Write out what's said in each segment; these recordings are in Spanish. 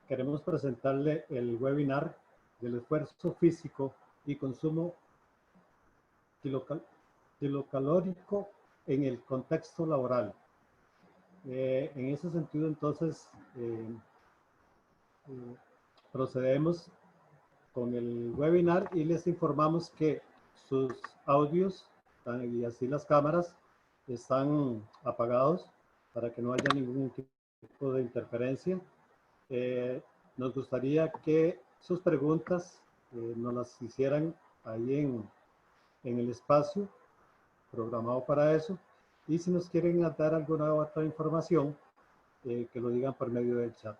queremos presentarle el webinar del esfuerzo físico y consumo kilocalórico en el contexto laboral. En ese sentido, entonces, procedemos con el webinar y les informamos que sus audios y así las cámaras están apagados para que no haya ningún tipo de interferencia. Nos gustaría que sus preguntas nos las hicieran ahí en el espacio programado para eso, y si nos quieren dar alguna otra información, que lo digan por medio del chat.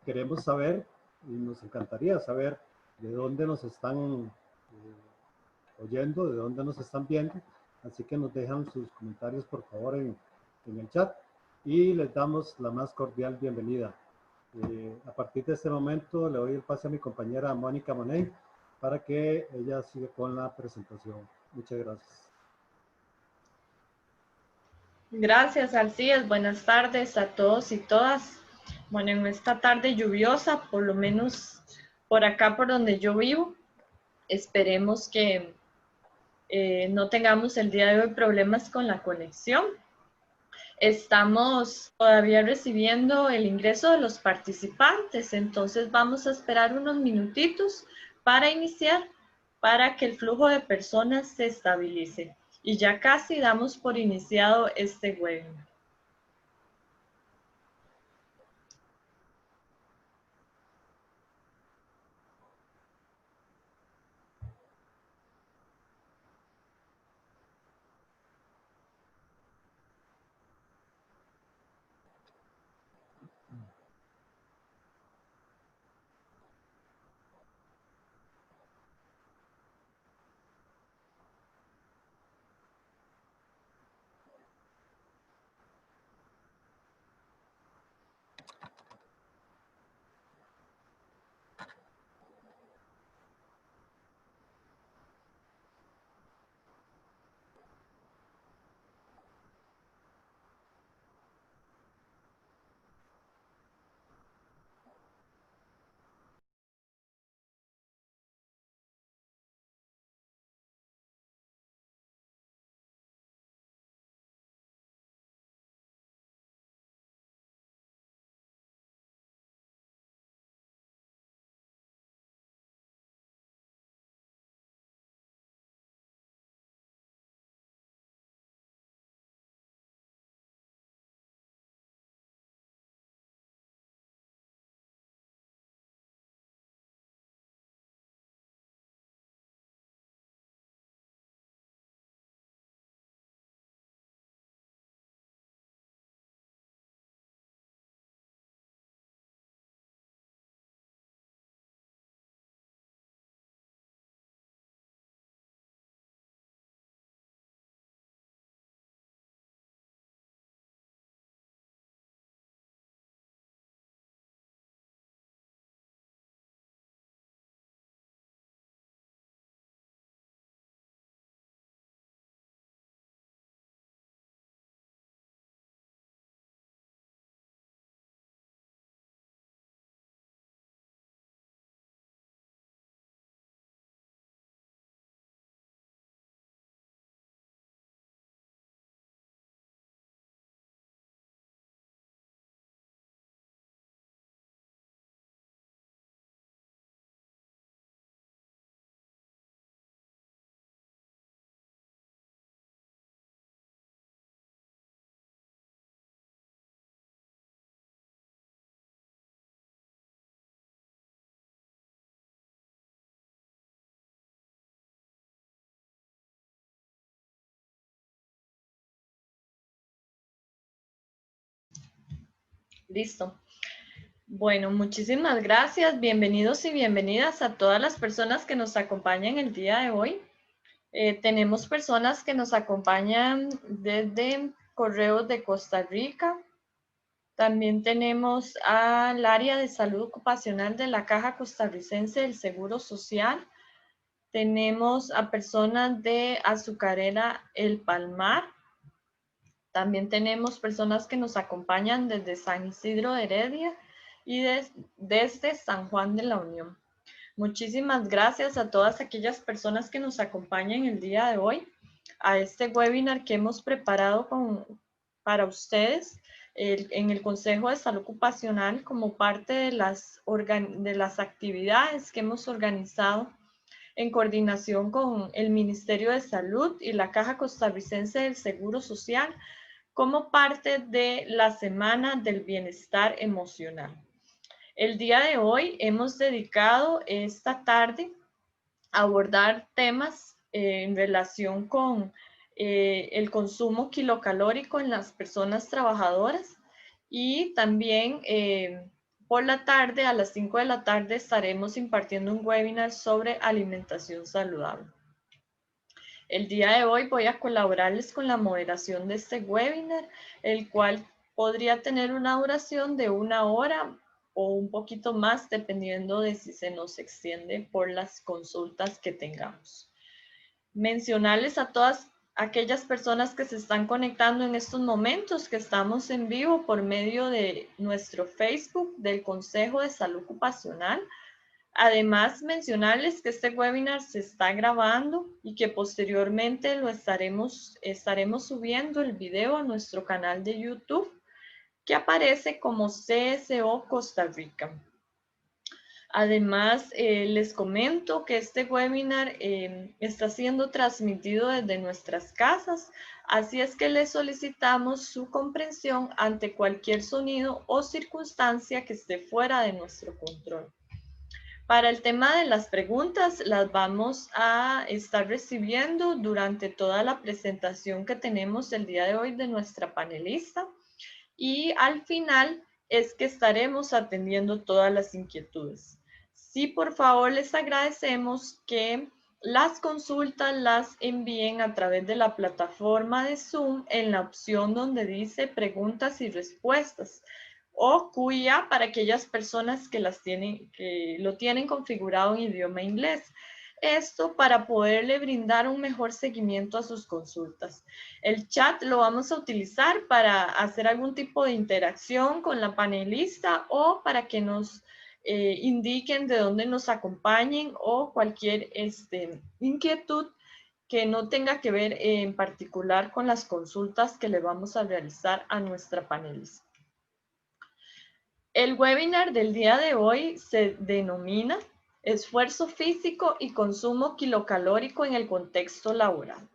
Queremos saber, y nos encantaría saber, de dónde nos están oyendo, de dónde nos están viendo, así que nos dejan sus comentarios por favor en el chat y les damos la más cordial bienvenida. A partir de este momento le doy el pase a mi compañera Mónica Monet para que ella siga con la presentación. Muchas gracias. Gracias, Alcides. Buenas tardes a todos y todas. Bueno, en esta tarde lluviosa, por lo menos por acá por donde yo vivo, esperemos que no tengamos el día de hoy problemas con la conexión. Estamos todavía recibiendo el ingreso de los participantes, entonces vamos a esperar unos minutitos para iniciar, para que el flujo de personas se estabilice. Y ya casi damos por iniciado este webinar. Listo. Bueno, muchísimas gracias. Bienvenidos y bienvenidas a todas las personas que nos acompañan el día de hoy. Tenemos personas que nos acompañan desde Correos de Costa Rica. También tenemos al área de salud ocupacional de la Caja Costarricense del Seguro Social. Tenemos a personas de Azucarera El Palmar. También tenemos personas que nos acompañan desde San Isidro de Heredia y desde San Juan de la Unión. Muchísimas gracias a todas aquellas personas que nos acompañan el día de hoy a este webinar que hemos preparado para ustedes en el Consejo de Salud Ocupacional como parte de las actividades que hemos organizado en coordinación con el Ministerio de Salud y la Caja Costarricense del Seguro Social como parte de la Semana del Bienestar Emocional. El día de hoy hemos dedicado esta tarde a abordar temas en relación con el consumo kilocalórico en las personas trabajadoras y también por la tarde, a las 5 de la tarde, estaremos impartiendo un webinar sobre alimentación saludable. El día de hoy voy a colaborarles con la moderación de este webinar, el cual podría tener una duración de 1 hora o un poquito más, dependiendo de si se nos extiende por las consultas que tengamos. Mencionarles a todas aquellas personas que se están conectando en estos momentos que estamos en vivo por medio de nuestro Facebook del Consejo de Salud Ocupacional. Además, mencionarles que este webinar se está grabando y que posteriormente lo estaremos subiendo el video a nuestro canal de YouTube, que aparece como CSO Costa Rica. Además, les comento que este webinar está siendo transmitido desde nuestras casas, así es que les solicitamos su comprensión ante cualquier sonido o circunstancia que esté fuera de nuestro control. Para el tema de las preguntas, las vamos a estar recibiendo durante toda la presentación que tenemos el día de hoy de nuestra panelista. Y al final es que estaremos atendiendo todas las inquietudes. Sí, por favor, les agradecemos que las consultas las envíen a través de la plataforma de Zoom en la opción donde dice preguntas y respuestas, o QIA para aquellas personas que lo tienen configurado en idioma inglés. Esto para poderle brindar un mejor seguimiento a sus consultas. El chat lo vamos a utilizar para hacer algún tipo de interacción con la panelista o para que nos indiquen de dónde nos acompañen o cualquier inquietud que no tenga que ver en particular con las consultas que le vamos a realizar a nuestra panelista. El webinar del día de hoy se denomina Esfuerzo físico y consumo kilocalórico en el contexto laboral.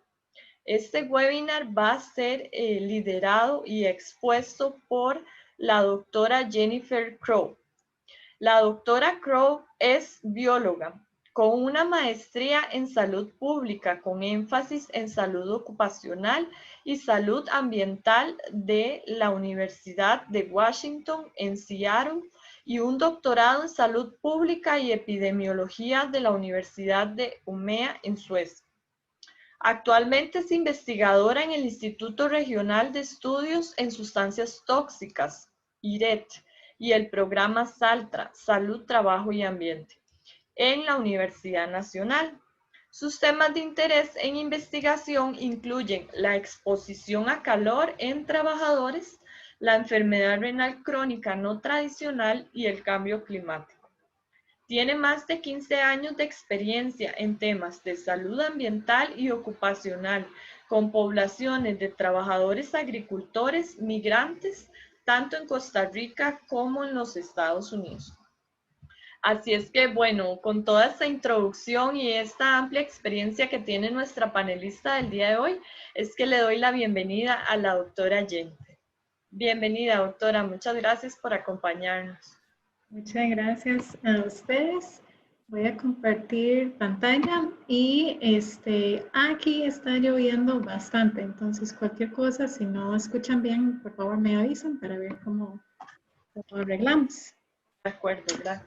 Este webinar va a ser liderado y expuesto por la doctora Jennifer Crow. La doctora Crow es bióloga con una maestría en salud pública con énfasis en salud ocupacional y salud ambiental de la Universidad de Washington en Seattle y un doctorado en salud pública y epidemiología de la Universidad de Umeå en Suecia. Actualmente es investigadora en el Instituto Regional de Estudios en Sustancias Tóxicas, IRET, y el programa SALTRA, Salud, Trabajo y Ambiente, en la Universidad Nacional. Sus temas de interés en investigación incluyen la exposición a calor en trabajadores, la enfermedad renal crónica no tradicional y el cambio climático. Tiene más de 15 años de experiencia en temas de salud ambiental y ocupacional, con poblaciones de trabajadores agricultores migrantes, tanto en Costa Rica como en los Estados Unidos. Así es que, bueno, con toda esta introducción y esta amplia experiencia que tiene nuestra panelista del día de hoy, es que le doy la bienvenida a la doctora Jennifer. Bienvenida, doctora. Muchas gracias por acompañarnos. Muchas gracias a ustedes. Voy a compartir pantalla y aquí está lloviendo bastante, entonces cualquier cosa, si no escuchan bien, por favor me avisan para ver cómo arreglamos. De acuerdo, gracias.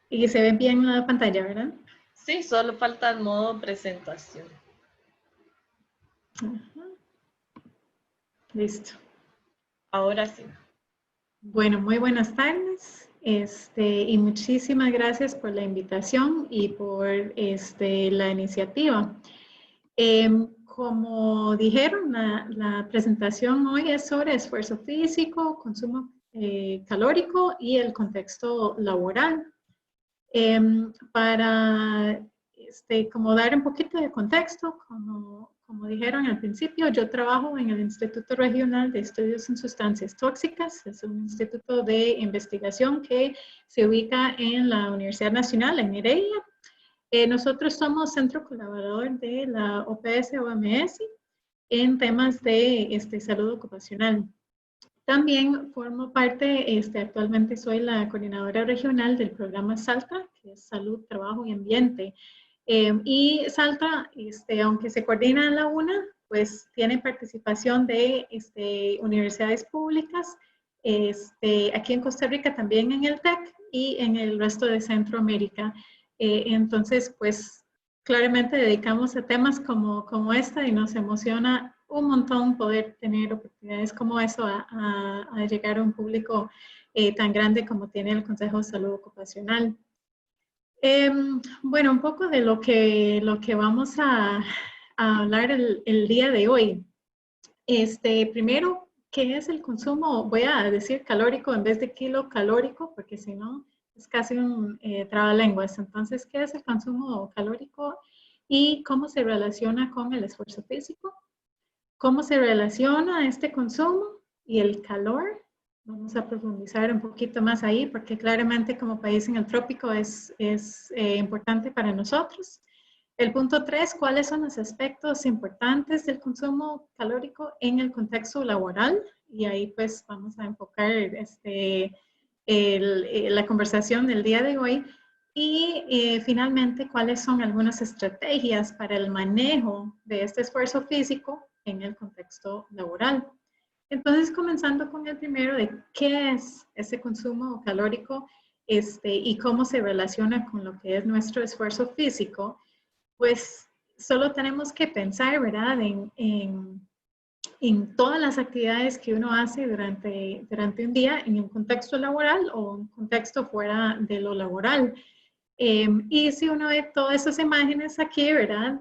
Y se ve bien la pantalla, ¿verdad? Sí, solo falta el modo presentación. Ajá. Listo. Ahora sí. Bueno, muy buenas tardes. Y muchísimas gracias por la invitación y por la iniciativa. como dijeron, la presentación hoy es sobre esfuerzo físico, consumo calórico y el contexto laboral. Para como dar un poquito de contexto, como dijeron al principio, yo trabajo en el Instituto Regional de Estudios en Sustancias Tóxicas. Es un instituto de investigación que se ubica en la Universidad Nacional, en Heredia. Nosotros somos centro colaborador de la OPS-OMS en temas de salud ocupacional. También formo parte, actualmente soy la coordinadora regional del programa SALTA, que es Salud, Trabajo y Ambiente. Y SALTA, aunque se coordina en la UNA, pues tiene participación de universidades públicas, aquí en Costa Rica también en el TEC y en el resto de Centroamérica. Entonces, pues claramente dedicamos a temas como esta y nos emociona un montón poder tener oportunidades como eso a llegar a un público tan grande como tiene el Consejo de Salud Ocupacional. Bueno, un poco de lo que vamos a hablar el día de hoy. Primero, ¿qué es el consumo? Voy a decir calórico en vez de kilocalórico, porque si no es casi un trabalenguas. Entonces, ¿qué es el consumo calórico y cómo se relaciona con el esfuerzo físico? ¿Cómo se relaciona este consumo y el calor? Vamos a profundizar un poquito más ahí, porque claramente como país en el trópico es importante para nosotros. El punto 3, ¿cuáles son los aspectos importantes del consumo calórico en el contexto laboral? Y ahí pues vamos a enfocar la conversación del día de hoy. Y finalmente, ¿cuáles son algunas estrategias para el manejo de este esfuerzo físico en el contexto laboral? Entonces, comenzando con el primero de qué es ese consumo calórico y cómo se relaciona con lo que es nuestro esfuerzo físico, pues solo tenemos que pensar, ¿verdad?, en todas las actividades que uno hace durante un día en un contexto laboral o un contexto fuera de lo laboral. Y si uno ve todas esas imágenes aquí, ¿verdad?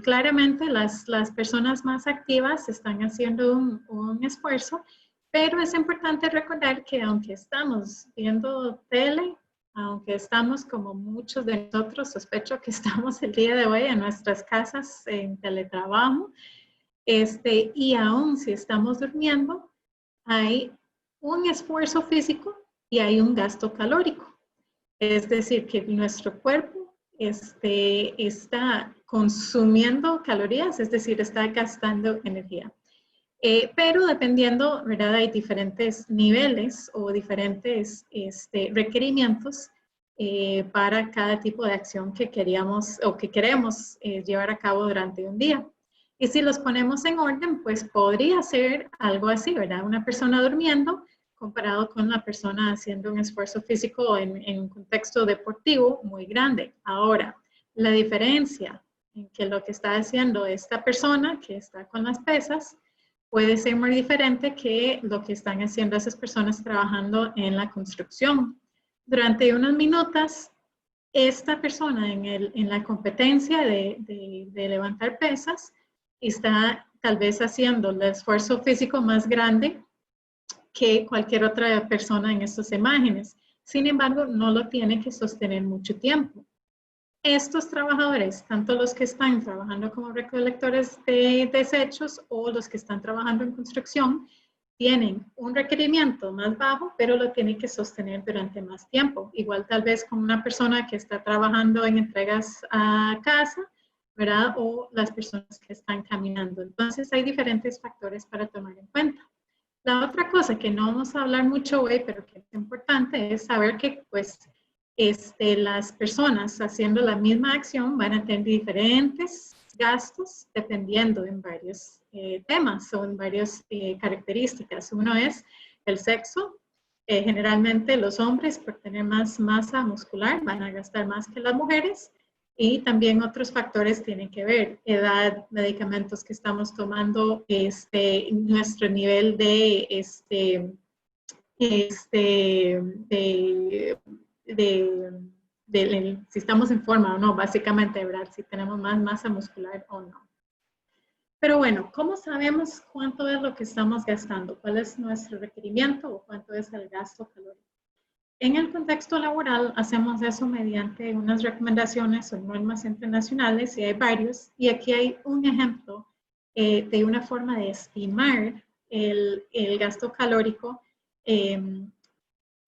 Claramente las personas más activas están haciendo un esfuerzo, pero es importante recordar que aunque estamos viendo tele, aunque estamos como muchos de nosotros, sospecho que estamos el día de hoy en nuestras casas en teletrabajo, y aún si estamos durmiendo, hay un esfuerzo físico y hay un gasto calórico. Es decir, que nuestro cuerpo está consumiendo calorías, es decir, está gastando energía. Pero dependiendo, ¿verdad? Hay diferentes niveles o diferentes requerimientos para cada tipo de acción que queríamos o que queremos llevar a cabo durante un día. Y si los ponemos en orden, pues podría ser algo así, ¿verdad? Una persona durmiendo comparado con la persona haciendo un esfuerzo físico en un contexto deportivo muy grande. Ahora, la diferencia en que lo que está haciendo esta persona que está con las pesas puede ser muy diferente que lo que están haciendo esas personas trabajando en la construcción. Durante unos minutos, esta persona en la competencia de levantar pesas está tal vez haciendo el esfuerzo físico más grande que cualquier otra persona en estas imágenes. Sin embargo, no lo tiene que sostener mucho tiempo. Estos trabajadores, tanto los que están trabajando como recolectores de desechos o los que están trabajando en construcción, tienen un requerimiento más bajo, pero lo tienen que sostener durante más tiempo. Igual tal vez con una persona que está trabajando en entregas a casa, ¿verdad? O las personas que están caminando. Entonces hay diferentes factores para tomar en cuenta. La otra cosa que no vamos a hablar mucho hoy, pero que es importante, es saber que pues las personas haciendo la misma acción van a tener diferentes gastos dependiendo en varios temas o en varias características. Uno es el sexo. Generalmente los hombres, por tener más masa muscular, van a gastar más que las mujeres. Y también otros factores tienen que ver, edad, medicamentos que estamos tomando, nuestro nivel si estamos en forma o no, básicamente, ¿verdad? Si tenemos más masa muscular o no. Pero bueno, ¿cómo sabemos cuánto es lo que estamos gastando? ¿Cuál es nuestro requerimiento o cuánto es el gasto calórico? En el contexto laboral hacemos eso mediante unas recomendaciones o normas internacionales y hay varios. Y aquí hay un ejemplo de una forma de estimar el gasto calórico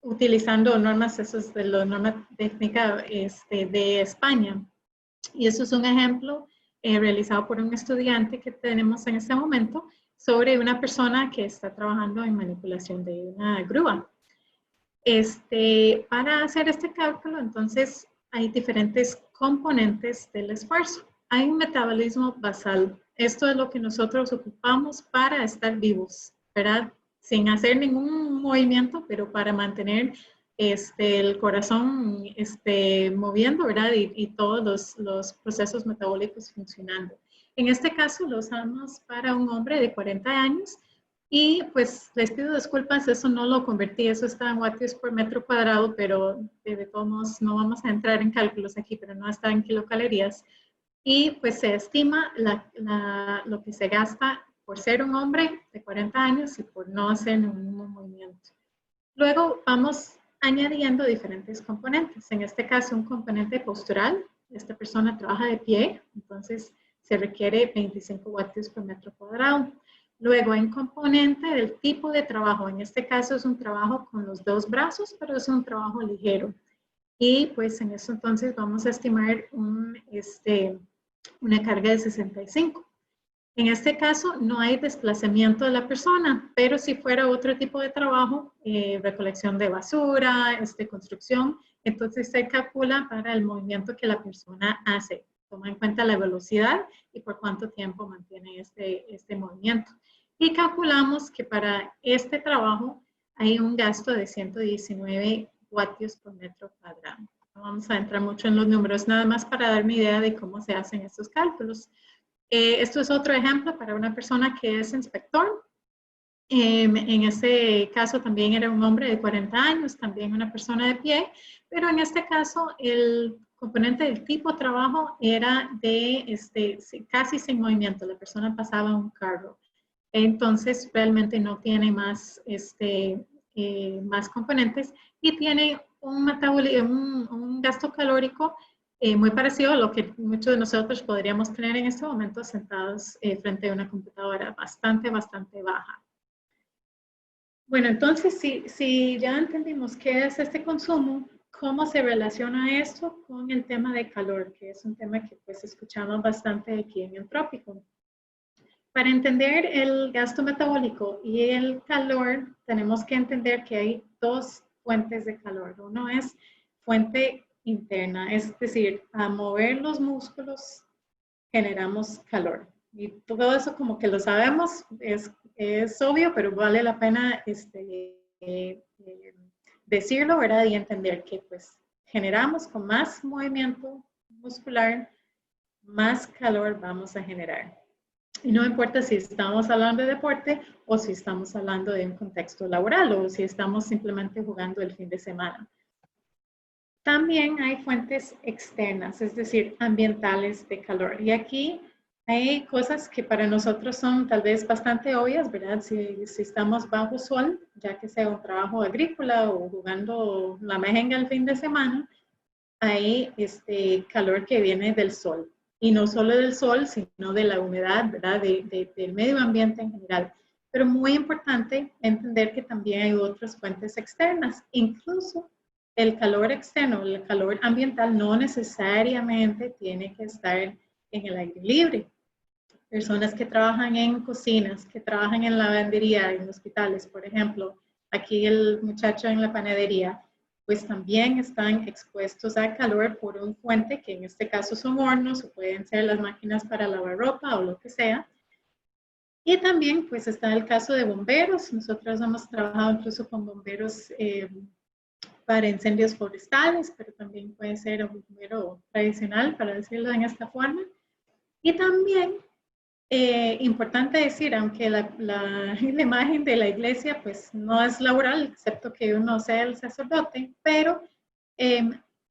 utilizando normas, eso es de la norma técnica de España. Y eso es un ejemplo realizado por un estudiante que tenemos en este momento sobre una persona que está trabajando en manipulación de una grúa. Para hacer este cálculo, entonces, hay diferentes componentes del esfuerzo. Hay un metabolismo basal. Esto es lo que nosotros ocupamos para estar vivos, ¿verdad? Sin hacer ningún movimiento, pero para mantener el corazón moviendo, ¿verdad? Y todos los procesos metabólicos funcionando. En este caso lo usamos para un hombre de 40 años y pues les pido disculpas, eso no lo convertí, eso está en vatios por metro cuadrado, pero de todos modos no vamos a entrar en cálculos aquí, pero no está en kilocalorías. Y pues se estima lo que se gasta por ser un hombre de 40 años y por no hacer ningún movimiento. Luego vamos añadiendo diferentes componentes. En este caso, un componente postural. Esta persona trabaja de pie, entonces se requiere 25 vatios por metro cuadrado. Luego hay un componente del tipo de trabajo. En este caso es un trabajo con los dos brazos, pero es un trabajo ligero. Y pues en eso entonces vamos a estimar una carga de 65. En este caso no hay desplazamiento de la persona, pero si fuera otro tipo de trabajo, recolección de basura, construcción, entonces se calcula para el movimiento que la persona hace. Toma en cuenta la velocidad y por cuánto tiempo mantiene este movimiento. Y calculamos que para este trabajo hay un gasto de 119 vatios por metro cuadrado. No vamos a entrar mucho en los números, nada más para darme idea de cómo se hacen estos cálculos. Esto es otro ejemplo para una persona que es inspector. En este caso también era un hombre de 40 años, también una persona de pie, pero en este caso el componente del tipo de trabajo era de casi sin movimiento, la persona pasaba un carro. Entonces realmente no tiene más, más componentes y tiene un gasto calórico muy parecido a lo que muchos de nosotros podríamos tener en este momento sentados frente a una computadora bastante baja. Bueno, entonces si ya entendimos qué es este consumo, ¿cómo se relaciona esto con el tema de calor? Que es un tema que pues escuchamos bastante aquí en Entrópico. Para entender el gasto metabólico y el calor, tenemos que entender que hay dos fuentes de calor. Uno es fuente interna, es decir, a mover los músculos generamos calor. Y todo eso como que lo sabemos, es obvio, pero vale la pena decirlo, ¿verdad? Y entender que pues generamos con más movimiento muscular, más calor vamos a generar. Y no importa si estamos hablando de deporte o si estamos hablando de un contexto laboral o si estamos simplemente jugando el fin de semana. También hay fuentes externas, es decir, ambientales de calor. Y aquí hay cosas que para nosotros son tal vez bastante obvias, ¿verdad? Si estamos bajo sol, ya que sea un trabajo agrícola o jugando la mejenga el fin de semana, hay calor que viene del sol. Y no solo del sol, sino de la humedad, ¿verdad? Del medio ambiente en general. Pero muy importante entender que también hay otras fuentes externas. Incluso el calor externo, el calor ambiental no necesariamente tiene que estar en el aire libre. Personas que trabajan en cocinas, que trabajan en lavandería, en hospitales, por ejemplo. Aquí el muchacho en la panadería, pues también están expuestos al calor por un fuente, que en este caso son hornos, o pueden ser las máquinas para lavar ropa o lo que sea. Y también pues está el caso de bomberos. Nosotros hemos trabajado incluso con bomberos para incendios forestales, pero también puede ser un bombero tradicional, para decirlo en esta forma. Y también importante decir, aunque la imagen de la iglesia pues no es laboral, excepto que uno sea el sacerdote, pero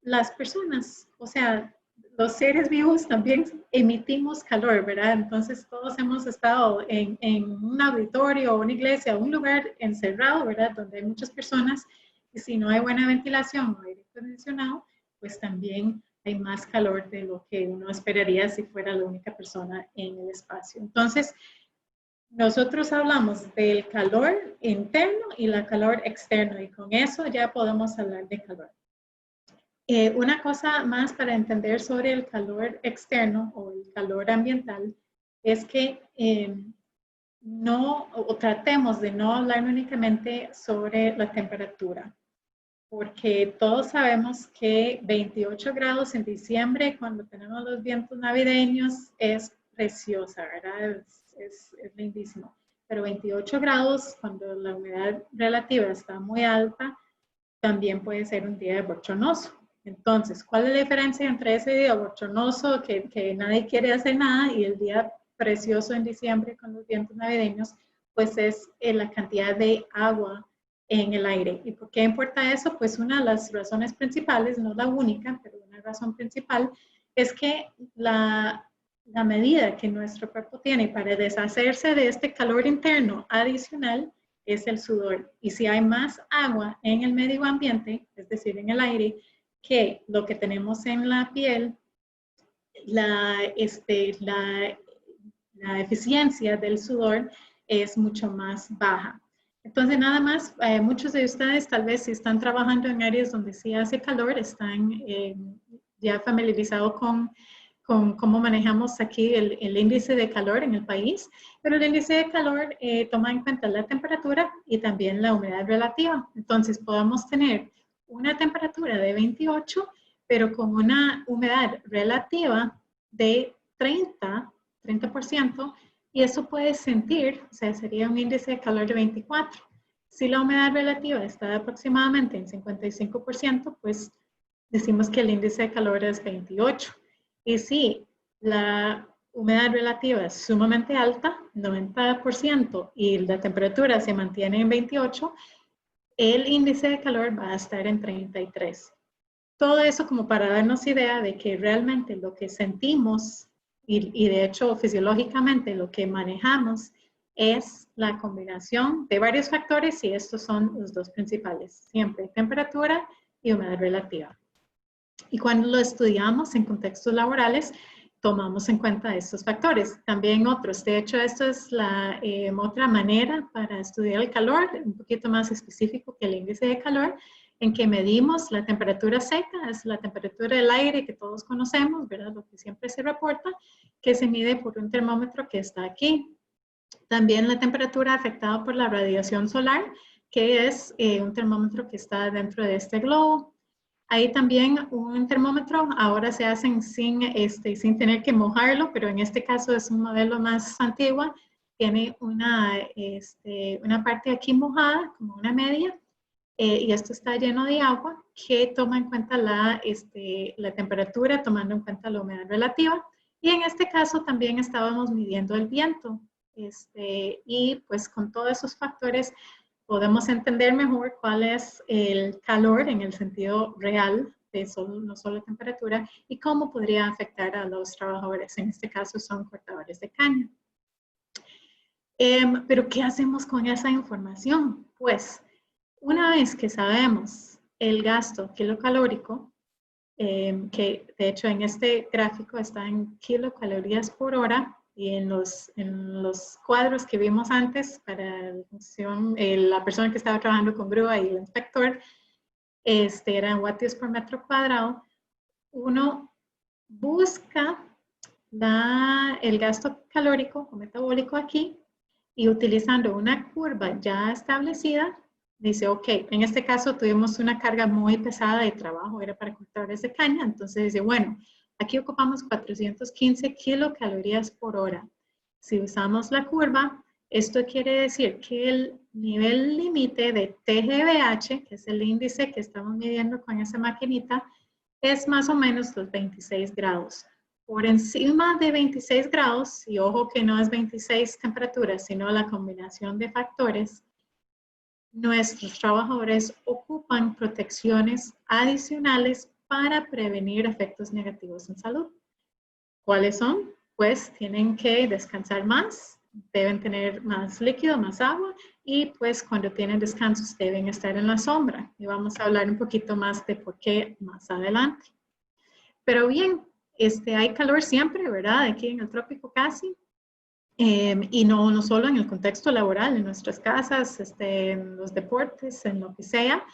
las personas, o sea, los seres vivos también emitimos calor, ¿verdad? Entonces todos hemos estado en un auditorio o una iglesia o un lugar encerrado, ¿verdad? Donde hay muchas personas y si no hay buena ventilación o aire acondicionado, pues también hay más calor de lo que uno esperaría si fuera la única persona en el espacio. Entonces, nosotros hablamos del calor interno y la calor externo y con eso ya podemos hablar de calor. Una cosa más para entender sobre el calor externo o el calor ambiental es que tratemos de no hablar únicamente sobre la temperatura, porque todos sabemos que 28 grados en diciembre, cuando tenemos los vientos navideños, es preciosa, ¿verdad? Es lindísimo. Pero 28 grados, cuando la humedad relativa está muy alta, también puede ser un día bochornoso. Entonces, ¿cuál es la diferencia entre ese día bochornoso que nadie quiere hacer nada y el día precioso en diciembre con los vientos navideños? Pues es la cantidad de agua en el aire. ¿Y por qué importa eso? Pues una de las razones principales, no la única, pero una razón principal, es que la medida que nuestro cuerpo tiene para deshacerse de este calor interno adicional es el sudor. Y si hay más agua en el medio ambiente, es decir, en el aire, que lo que tenemos en la piel, la eficiencia del sudor es mucho más baja. Entonces, nada más, muchos de ustedes tal vez si están trabajando en áreas donde sí hace calor, están ya familiarizados con cómo manejamos aquí el índice de calor en el país, pero el índice de calor toma en cuenta la temperatura y también la humedad relativa. Entonces, podemos tener una temperatura de 28, pero con una humedad relativa de 30%, y eso puede sentir, o sea, sería un índice de calor de 24. Si la humedad relativa está aproximadamente en 55%, pues decimos que el índice de calor es 28. Y si la humedad relativa es sumamente alta, 90%, y la temperatura se mantiene en 28, el índice de calor va a estar en 33. Todo eso como para darnos idea de que realmente lo que sentimos y de hecho fisiológicamente lo que manejamos es la combinación de varios factores y estos son los dos principales, siempre temperatura y humedad relativa. Y cuando lo estudiamos en contextos laborales, tomamos en cuenta estos factores. También otros. De hecho, esto es la otra manera para estudiar el calor, un poquito más específico que el índice de calor, en que medimos la temperatura seca, es la temperatura del aire que todos conocemos, ¿verdad? Lo que siempre se reporta, que se mide por un termómetro que está aquí. También la temperatura afectada por la radiación solar, que es un termómetro que está dentro de este globo. Hay también un termómetro, ahora se hacen sin tener que mojarlo, pero en este caso es un modelo más antiguo. Tiene una parte aquí mojada, como una media, y esto está lleno de agua que toma en cuenta la temperatura, tomando en cuenta la humedad relativa. Y en este caso también estábamos midiendo el viento. Y pues con todos esos factores podemos entender mejor cuál es el calor en el sentido real de no solo temperatura y cómo podría afectar a los trabajadores. En este caso son cortadores de caña. Pero ¿qué hacemos con esa información? Pues una vez que sabemos el gasto kilocalórico, que de hecho en este gráfico está en kilocalorías por hora, y en los cuadros que vimos antes para la persona que estaba trabajando con grúa y el inspector, eran vatios por metro cuadrado, uno busca el gasto calórico o metabólico aquí y utilizando una curva ya establecida, dice, ok, en este caso tuvimos una carga muy pesada de trabajo, era para cortadores de caña, entonces dice, bueno, aquí ocupamos 415 kilocalorías por hora. Si usamos la curva, esto quiere decir que el nivel límite de TGVH, que es el índice que estamos midiendo con esa maquinita, es más o menos los 26 grados. Por encima de 26 grados, y ojo que no es 26 temperaturas, sino la combinación de factores, nuestros trabajadores ocupan protecciones adicionales para prevenir efectos negativos en salud. ¿Cuáles son? Pues tienen que descansar más, deben tener más líquido, más agua, y pues cuando tienen descansos deben estar en la sombra. Y vamos a hablar un poquito más de por qué más adelante. Pero bien, hay calor siempre, ¿verdad? Aquí en el trópico casi. Y no solo en el contexto laboral, en nuestras casas, en los deportes, en lo que sea.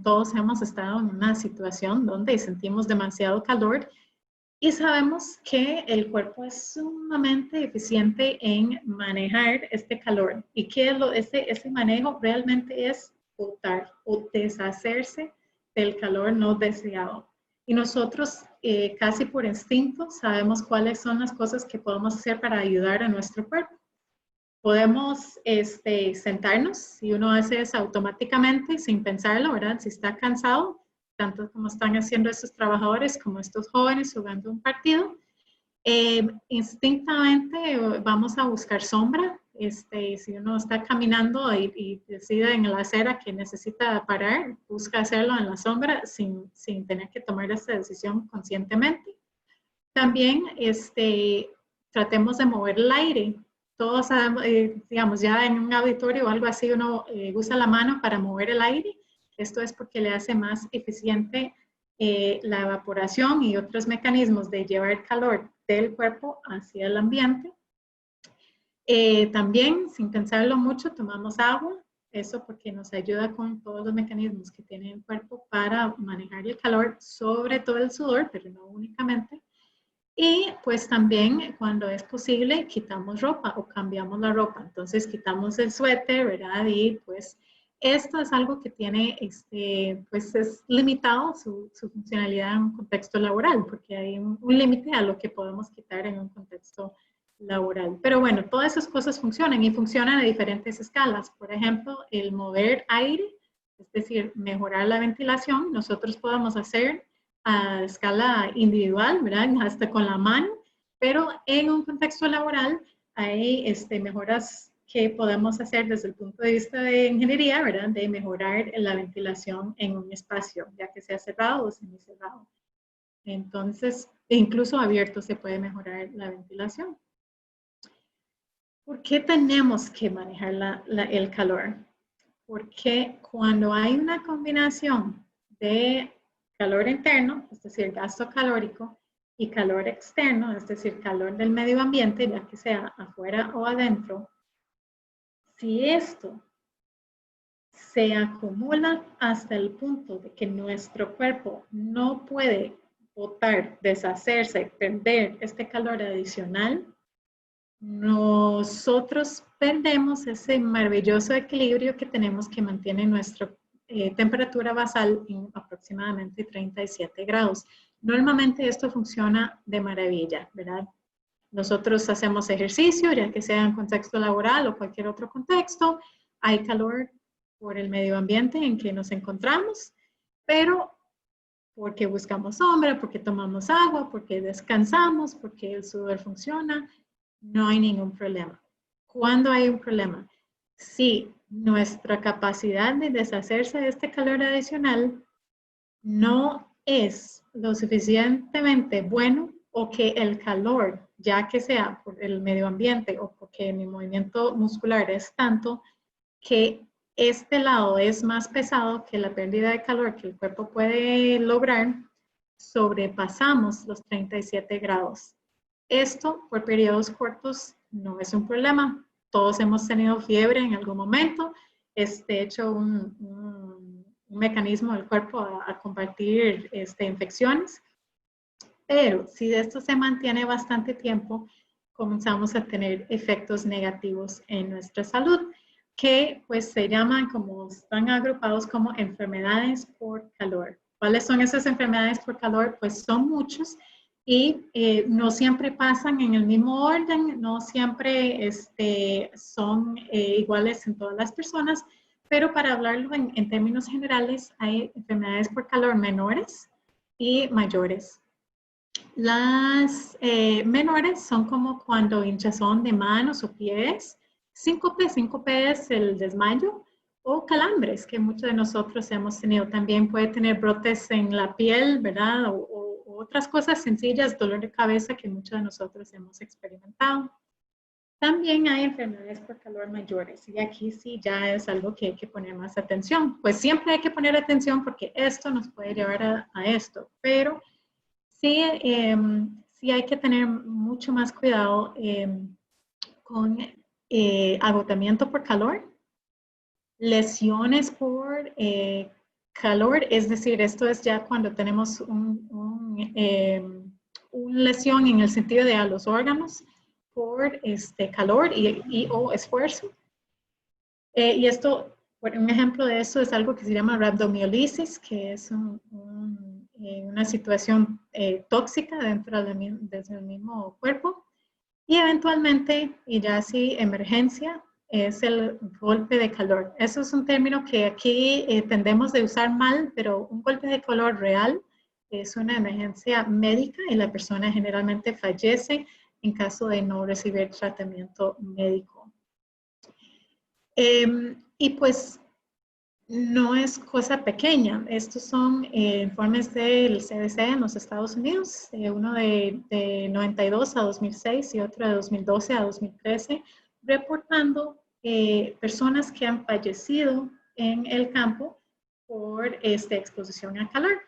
Todos hemos estado en una situación donde sentimos demasiado calor y sabemos que el cuerpo es sumamente eficiente en manejar este calor. Y que ese manejo realmente es botar o deshacerse del calor no deseado. Y nosotros casi por instinto sabemos cuáles son las cosas que podemos hacer para ayudar a nuestro cuerpo. Podemos sentarnos, si uno hace eso automáticamente, sin pensarlo, ¿verdad? Si está cansado, tanto como están haciendo estos trabajadores como estos jóvenes jugando un partido, instintamente vamos a buscar sombra. Si uno está caminando y decide en la acera que necesita parar, busca hacerlo en la sombra sin tener que tomar esa decisión conscientemente. También tratemos de mover el aire. Todos sabemos, digamos, ya en un auditorio o algo así, uno usa la mano para mover el aire. Esto es porque le hace más eficiente la evaporación y otros mecanismos de llevar calor del cuerpo hacia el ambiente. También, sin pensarlo mucho, tomamos agua. Eso porque nos ayuda con todos los mecanismos que tiene el cuerpo para manejar el calor, sobre todo el sudor, pero no únicamente. Y pues también cuando es posible quitamos ropa o cambiamos la ropa. Entonces quitamos el suéter, ¿verdad? Y pues esto es algo que tiene, pues es limitado su funcionalidad en un contexto laboral, porque hay un límite a lo que podemos quitar en un contexto laboral. Pero bueno, todas esas cosas funcionan y funcionan a diferentes escalas. Por ejemplo, el mover aire, es decir, mejorar la ventilación, nosotros podemos hacer a escala individual, ¿verdad? Hasta con la mano, pero en un contexto laboral hay mejoras que podemos hacer desde el punto de vista de ingeniería, ¿verdad? De mejorar la ventilación en un espacio, ya que sea cerrado o semicerrado. Entonces, incluso abierto se puede mejorar la ventilación. ¿Por qué tenemos que manejar el calor? Porque cuando hay una combinación de calor interno, es decir, gasto calórico, y calor externo, es decir, calor del medio ambiente, ya que sea afuera o adentro, si esto se acumula hasta el punto de que nuestro cuerpo no puede botar, deshacerse, perder este calor adicional, nosotros perdemos ese maravilloso equilibrio que tenemos que mantener nuestra temperatura basal en aproximadamente 37 grados. Normalmente esto funciona de maravilla, ¿verdad? Nosotros hacemos ejercicio, ya que sea en contexto laboral o cualquier otro contexto, hay calor por el medio ambiente en que nos encontramos, pero porque buscamos sombra, porque tomamos agua, porque descansamos, porque el sudor funciona, no hay ningún problema. ¿Cuándo hay un problema? Si nuestra capacidad de deshacerse de este calor adicional no es lo suficientemente bueno o que el calor, ya que sea por el medio ambiente o porque mi movimiento muscular es tanto que este lado es más pesado que la pérdida de calor que el cuerpo puede lograr, sobrepasamos los 37 grados. Esto por periodos cortos no es un problema. Todos hemos tenido fiebre en algún momento. Es de hecho un mecanismo del cuerpo a combatir infecciones. Pero si esto se mantiene bastante tiempo, comenzamos a tener efectos negativos en nuestra salud, que pues se llaman, como están agrupados como enfermedades por calor. ¿Cuáles son esas enfermedades por calor? Pues son muchos y no siempre pasan en el mismo orden, no siempre son iguales en todas las personas, pero para hablarlo en términos generales, hay enfermedades por calor menores y mayores. Las menores son como cuando hinchazón de manos o pies, síncope es el desmayo, o calambres que muchos de nosotros hemos tenido. También puede tener brotes en la piel, ¿verdad? O otras cosas sencillas, dolor de cabeza que muchos de nosotros hemos experimentado. También hay enfermedades por calor mayores y aquí sí ya es algo que hay que poner más atención. Pues siempre hay que poner atención porque esto nos puede llevar a esto, pero sí, sí hay que tener mucho más cuidado con agotamiento por calor, lesiones por calor, es decir, esto es ya cuando tenemos una lesión en el sentido de a los órganos por calor o esfuerzo. Y esto, un ejemplo de eso es algo que se llama rhabdomiolisis, que es una situación tóxica dentro del mismo cuerpo. Y eventualmente, y ya sí, emergencia, es el golpe de calor. Eso es un término que aquí tendemos de usar mal, pero un golpe de calor real es una emergencia médica y la persona generalmente fallece en caso de no recibir tratamiento médico. Y pues no es cosa pequeña. Estos son informes del CDC en los Estados Unidos, uno de 92 a 2006 y otro de 2012 a 2013, reportando personas que han fallecido en el campo por exposición al calor.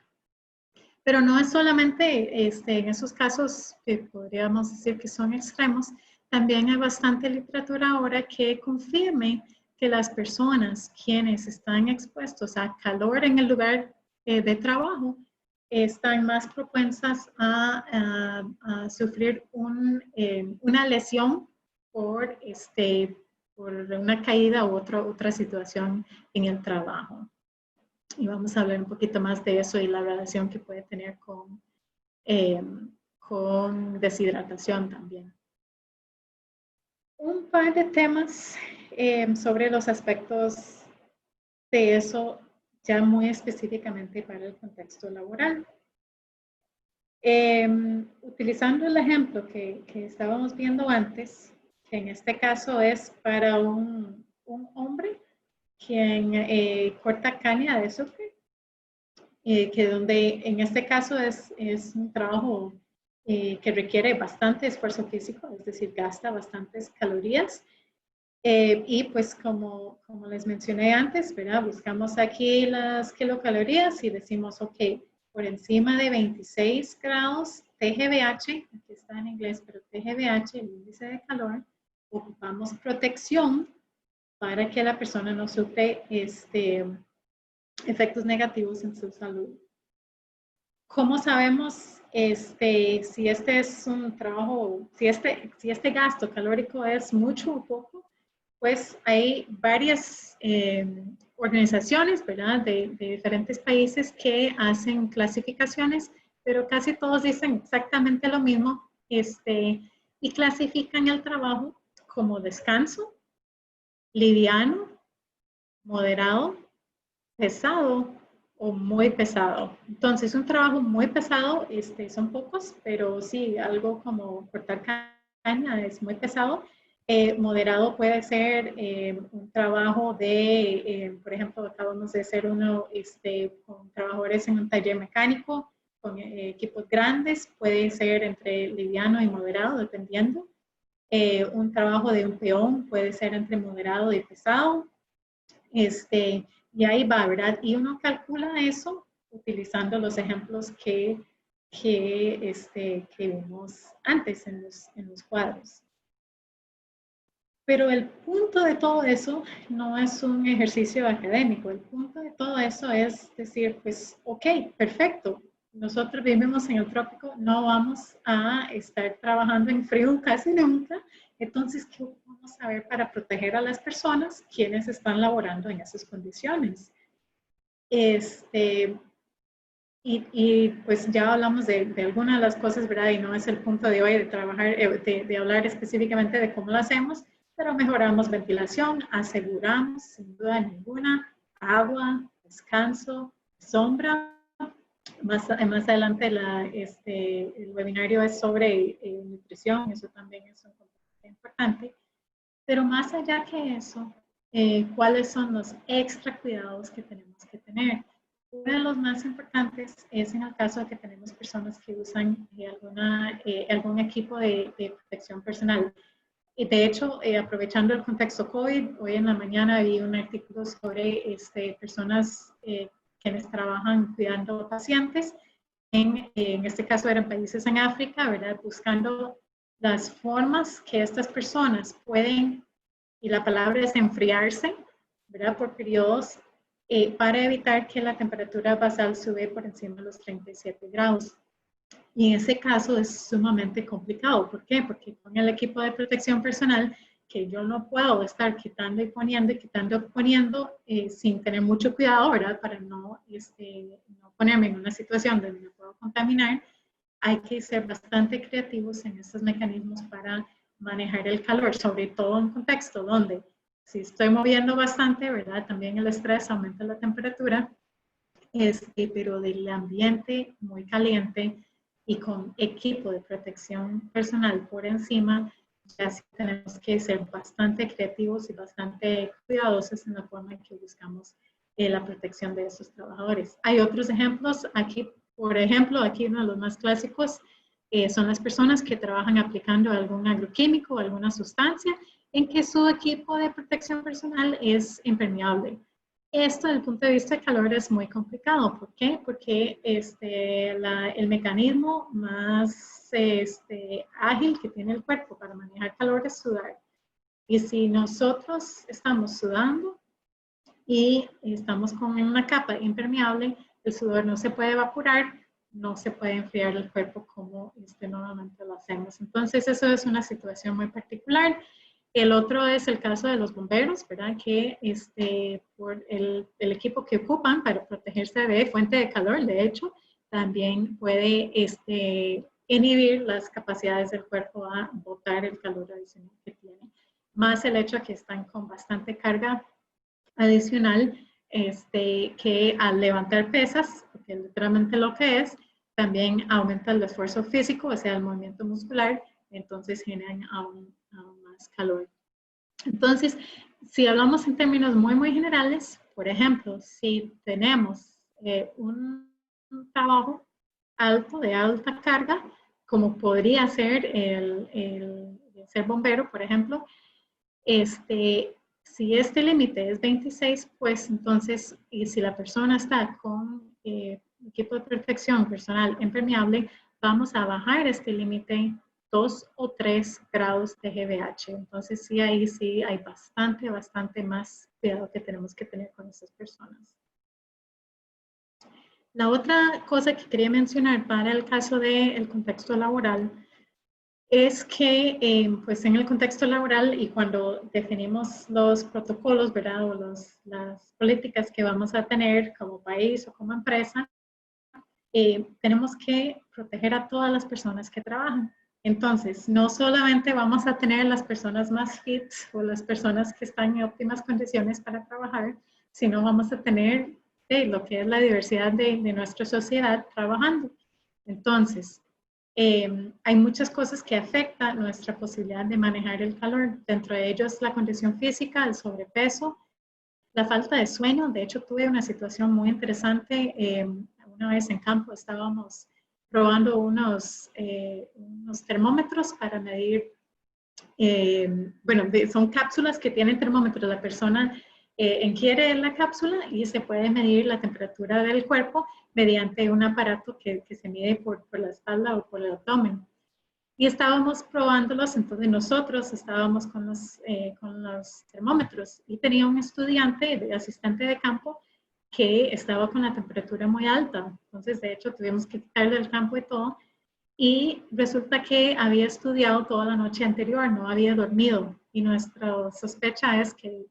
Pero no es solamente en esos casos que podríamos decir que son extremos, también hay bastante literatura ahora que confirme que las personas quienes están expuestos a calor en el lugar de trabajo están más propensas a sufrir una lesión por una caída u otra situación en el trabajo. Y vamos a hablar un poquito más de eso y la relación que puede tener con deshidratación también. Un par de temas sobre los aspectos de eso ya muy específicamente para el contexto laboral. Utilizando el ejemplo que estábamos viendo antes, que en este caso es para un hombre quien corta caña de azúcar, que donde en este caso es un trabajo que requiere bastante esfuerzo físico, es decir, gasta bastantes calorías. Y pues como les mencioné antes, ¿verdad? Buscamos aquí las kilocalorías y decimos, ok, por encima de 26 grados TGVH, aquí está en inglés, pero TGVH, el índice de calor, ocupamos protección para que la persona no sufre efectos negativos en su salud. ¿Cómo sabemos si este es un trabajo, si este gasto calórico es mucho o poco? Pues hay varias organizaciones, ¿verdad? De diferentes países que hacen clasificaciones, pero casi todos dicen exactamente lo mismo y clasifican el trabajo como descanso, liviano, moderado, pesado o muy pesado. Entonces, un trabajo muy pesado, son pocos, pero sí, algo como cortar caña es muy pesado. Moderado puede ser un trabajo por ejemplo, acabamos de hacer uno con trabajadores en un taller mecánico, con equipos grandes, puede ser entre liviano y moderado, dependiendo. Un trabajo de un peón puede ser entre moderado y pesado. Y ahí va, ¿verdad? Y uno calcula eso utilizando los ejemplos que vimos antes en los cuadros. Pero el punto de todo eso no es un ejercicio académico. El punto de todo eso es decir, pues, ok, perfecto. Nosotros vivimos en el trópico, no vamos a estar trabajando en frío casi nunca. Entonces, ¿qué vamos a ver para proteger a las personas quienes están laborando en esas condiciones? Y pues ya hablamos de algunas de las cosas, ¿verdad? Y no es el punto de hoy de trabajar, de hablar específicamente de cómo lo hacemos, pero mejoramos ventilación, aseguramos sin duda ninguna agua, descanso, sombra. Más adelante el webinario es sobre nutrición, eso también es un componente importante. Pero más allá que eso, cuáles son los extra cuidados que tenemos que tener. Uno de los más importantes es en el caso de que tenemos personas que usan algún equipo de protección personal. Y de hecho, aprovechando el contexto COVID, hoy en la mañana vi un artículo sobre personas quienes trabajan cuidando pacientes. En este caso eran países en África, ¿verdad? Buscando las formas que estas personas pueden, y la palabra es enfriarse, ¿verdad? Por periodos para evitar que la temperatura basal sube por encima de los 37 grados. Y en ese caso es sumamente complicado. ¿Por qué? Porque con el equipo de protección personal, que yo no puedo estar quitando y poniendo sin tener mucho cuidado, ¿verdad? Para no ponerme en una situación donde me puedo contaminar, hay que ser bastante creativos en estos mecanismos para manejar el calor, sobre todo en un contexto donde si estoy moviendo bastante, ¿verdad? También el estrés aumenta la temperatura, pero del ambiente muy caliente y con equipo de protección personal por encima, ya sí tenemos que ser bastante creativos y bastante cuidadosos en la forma en que buscamos la protección de esos trabajadores. Hay otros ejemplos aquí, por ejemplo, aquí uno de los más clásicos son las personas que trabajan aplicando algún agroquímico o alguna sustancia en que su equipo de protección personal es impermeable. Esto desde el punto de vista de calor es muy complicado. ¿Por qué? Porque el mecanismo más ágil que tiene el cuerpo para manejar calor es sudar. Y si nosotros estamos sudando y estamos con una capa impermeable, el sudor no se puede evaporar, no se puede enfriar el cuerpo como normalmente lo hacemos. Entonces, eso es una situación muy particular. El otro es el caso de los bomberos, ¿verdad? Que por el equipo que ocupan para protegerse de fuente de calor, de hecho, también puede inhibir las capacidades del cuerpo a botar el calor adicional que tiene. Más el hecho de que están con bastante carga adicional, que al levantar pesas, porque literalmente lo que es, también aumenta el esfuerzo físico, o sea, el movimiento muscular, entonces generan aún más calor. Entonces, si hablamos en términos muy, muy generales, por ejemplo, si tenemos un trabajo alto, de alta carga, como podría ser el ser bombero, por ejemplo, si este límite es 26, pues entonces, y si la persona está con equipo de protección personal impermeable, vamos a bajar este límite 2 o 3 grados de GVH. Entonces, sí, ahí sí hay bastante más cuidado que tenemos que tener con estas personas. La otra cosa que quería mencionar para el caso del contexto laboral es que pues en el contexto laboral y cuando definimos los protocolos, ¿verdad? O las políticas que vamos a tener como país o como empresa, tenemos que proteger a todas las personas que trabajan. Entonces, no solamente vamos a tener las personas más fit o las personas que están en óptimas condiciones para trabajar, sino vamos a tener lo que es la diversidad de nuestra sociedad trabajando. Entonces, hay muchas cosas que afectan nuestra posibilidad de manejar el calor. Dentro de ellos, la condición física, el sobrepeso, la falta de sueño. De hecho, tuve una situación muy interesante. Una vez en campo estábamos probando unos termómetros para medir, son cápsulas que tienen termómetros. La persona ingiere la cápsula y se puede medir la temperatura del cuerpo mediante un aparato que se mide por la espalda o por el abdomen. Y estábamos probándolos, entonces nosotros estábamos con los termómetros y tenía un estudiante, asistente de campo, que estaba con la temperatura muy alta. Entonces, de hecho, tuvimos que quitarle el campo y todo. Y resulta que había estudiado toda la noche anterior, no había dormido. Y nuestra sospecha es que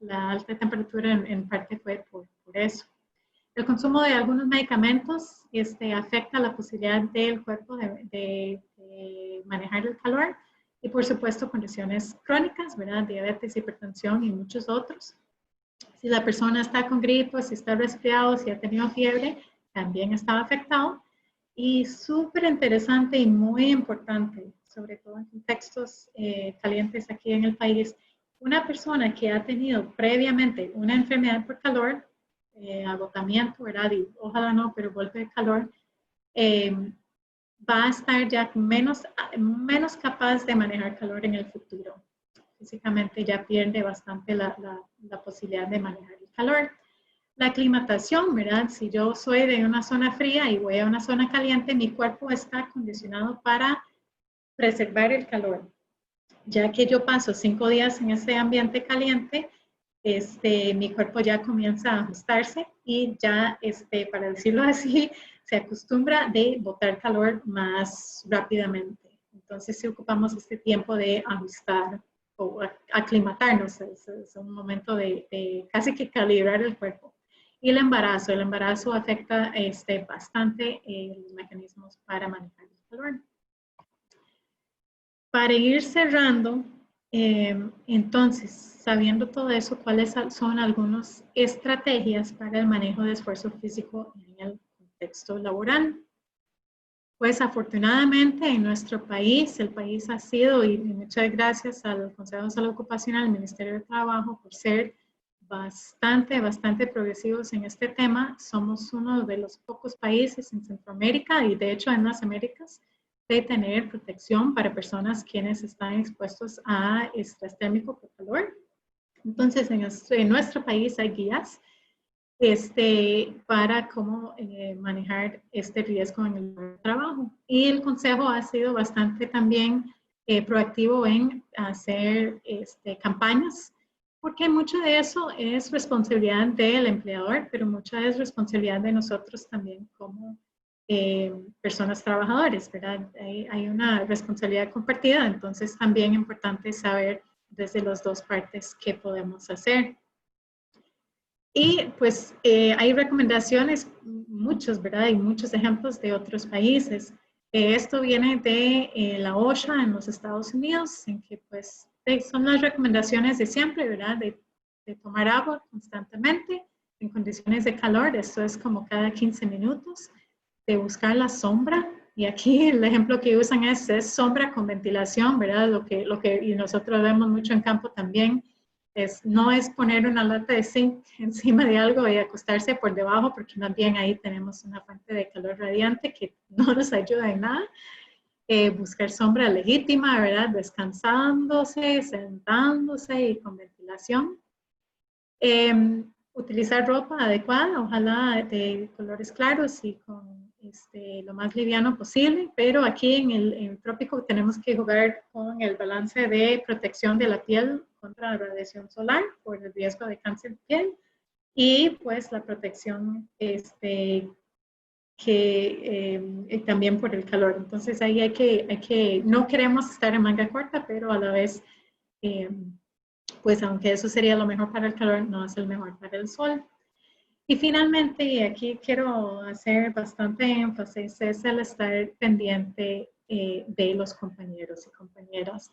la alta temperatura en parte fue por eso. El consumo de algunos medicamentos afecta la posibilidad del cuerpo de manejar el calor y por supuesto condiciones crónicas, ¿verdad? Diabetes, hipertensión y muchos otros. Si la persona está con gripe, si está resfriado, si ha tenido fiebre, también está afectado. Y súper interesante y muy importante, sobre todo en contextos calientes aquí en el país, una persona que ha tenido previamente una enfermedad por calor, agotamiento, ¿verdad? Y ojalá no, pero golpe de calor, va a estar ya menos capaz de manejar calor en el futuro. Físicamente ya pierde bastante la posibilidad de manejar el calor. La aclimatación, ¿verdad? Si yo soy de una zona fría y voy a una zona caliente, mi cuerpo está acondicionado para preservar el calor. Ya que yo paso 5 días en ese ambiente caliente, mi cuerpo ya comienza a ajustarse y ya, para decirlo así, se acostumbra de botar calor más rápidamente. Entonces, si ocupamos este tiempo de ajustar o aclimatarnos, es un momento de casi que calibrar el cuerpo. Y el embarazo afecta bastante los mecanismos para manejar el calor. Para ir cerrando, entonces, sabiendo todo eso, ¿cuáles son algunas estrategias para el manejo de esfuerzo físico en el contexto laboral? Pues afortunadamente en nuestro país, el país ha sido, y muchas gracias al Consejo de Salud Ocupacional, al Ministerio de Trabajo, por ser bastante progresivos en este tema. Somos uno de los pocos países en Centroamérica y de hecho en las Américas de tener protección para personas quienes están expuestos a estrés térmico por calor. Entonces, en nuestro país hay guías para cómo manejar este riesgo en el trabajo. Y el Consejo ha sido bastante también proactivo en hacer campañas, porque mucho de eso es responsabilidad del empleador, pero mucha es responsabilidad de nosotros también como personas trabajadoras, ¿verdad? Hay una responsabilidad compartida, entonces también es importante saber desde las dos partes qué podemos hacer. Y pues hay recomendaciones, muchos, ¿verdad? Hay muchos ejemplos de otros países. Esto viene de la OSHA en los Estados Unidos, en que pues son las recomendaciones de siempre, ¿verdad? De tomar agua constantemente en condiciones de calor, esto es como cada 15 minutos, de buscar la sombra, y aquí el ejemplo que usan es sombra con ventilación, ¿verdad? Lo que y nosotros vemos mucho en campo también, no es poner una lata de zinc encima de algo y acostarse por debajo, porque más bien ahí tenemos una fuente de calor radiante que no nos ayuda en nada. Buscar sombra legítima, ¿verdad? Descansándose, sentándose y con ventilación. Utilizar ropa adecuada, ojalá de colores claros y con lo más liviano posible, pero aquí en el trópico tenemos que jugar con el balance de protección de la piel contra la radiación solar por el riesgo de cáncer de piel y pues la protección también por el calor. Entonces ahí hay que, no queremos estar en manga corta, pero a la vez pues aunque eso sería lo mejor para el calor, no es el mejor para el sol. Y finalmente, y aquí quiero hacer bastante énfasis, es el estar pendiente de los compañeros y compañeras.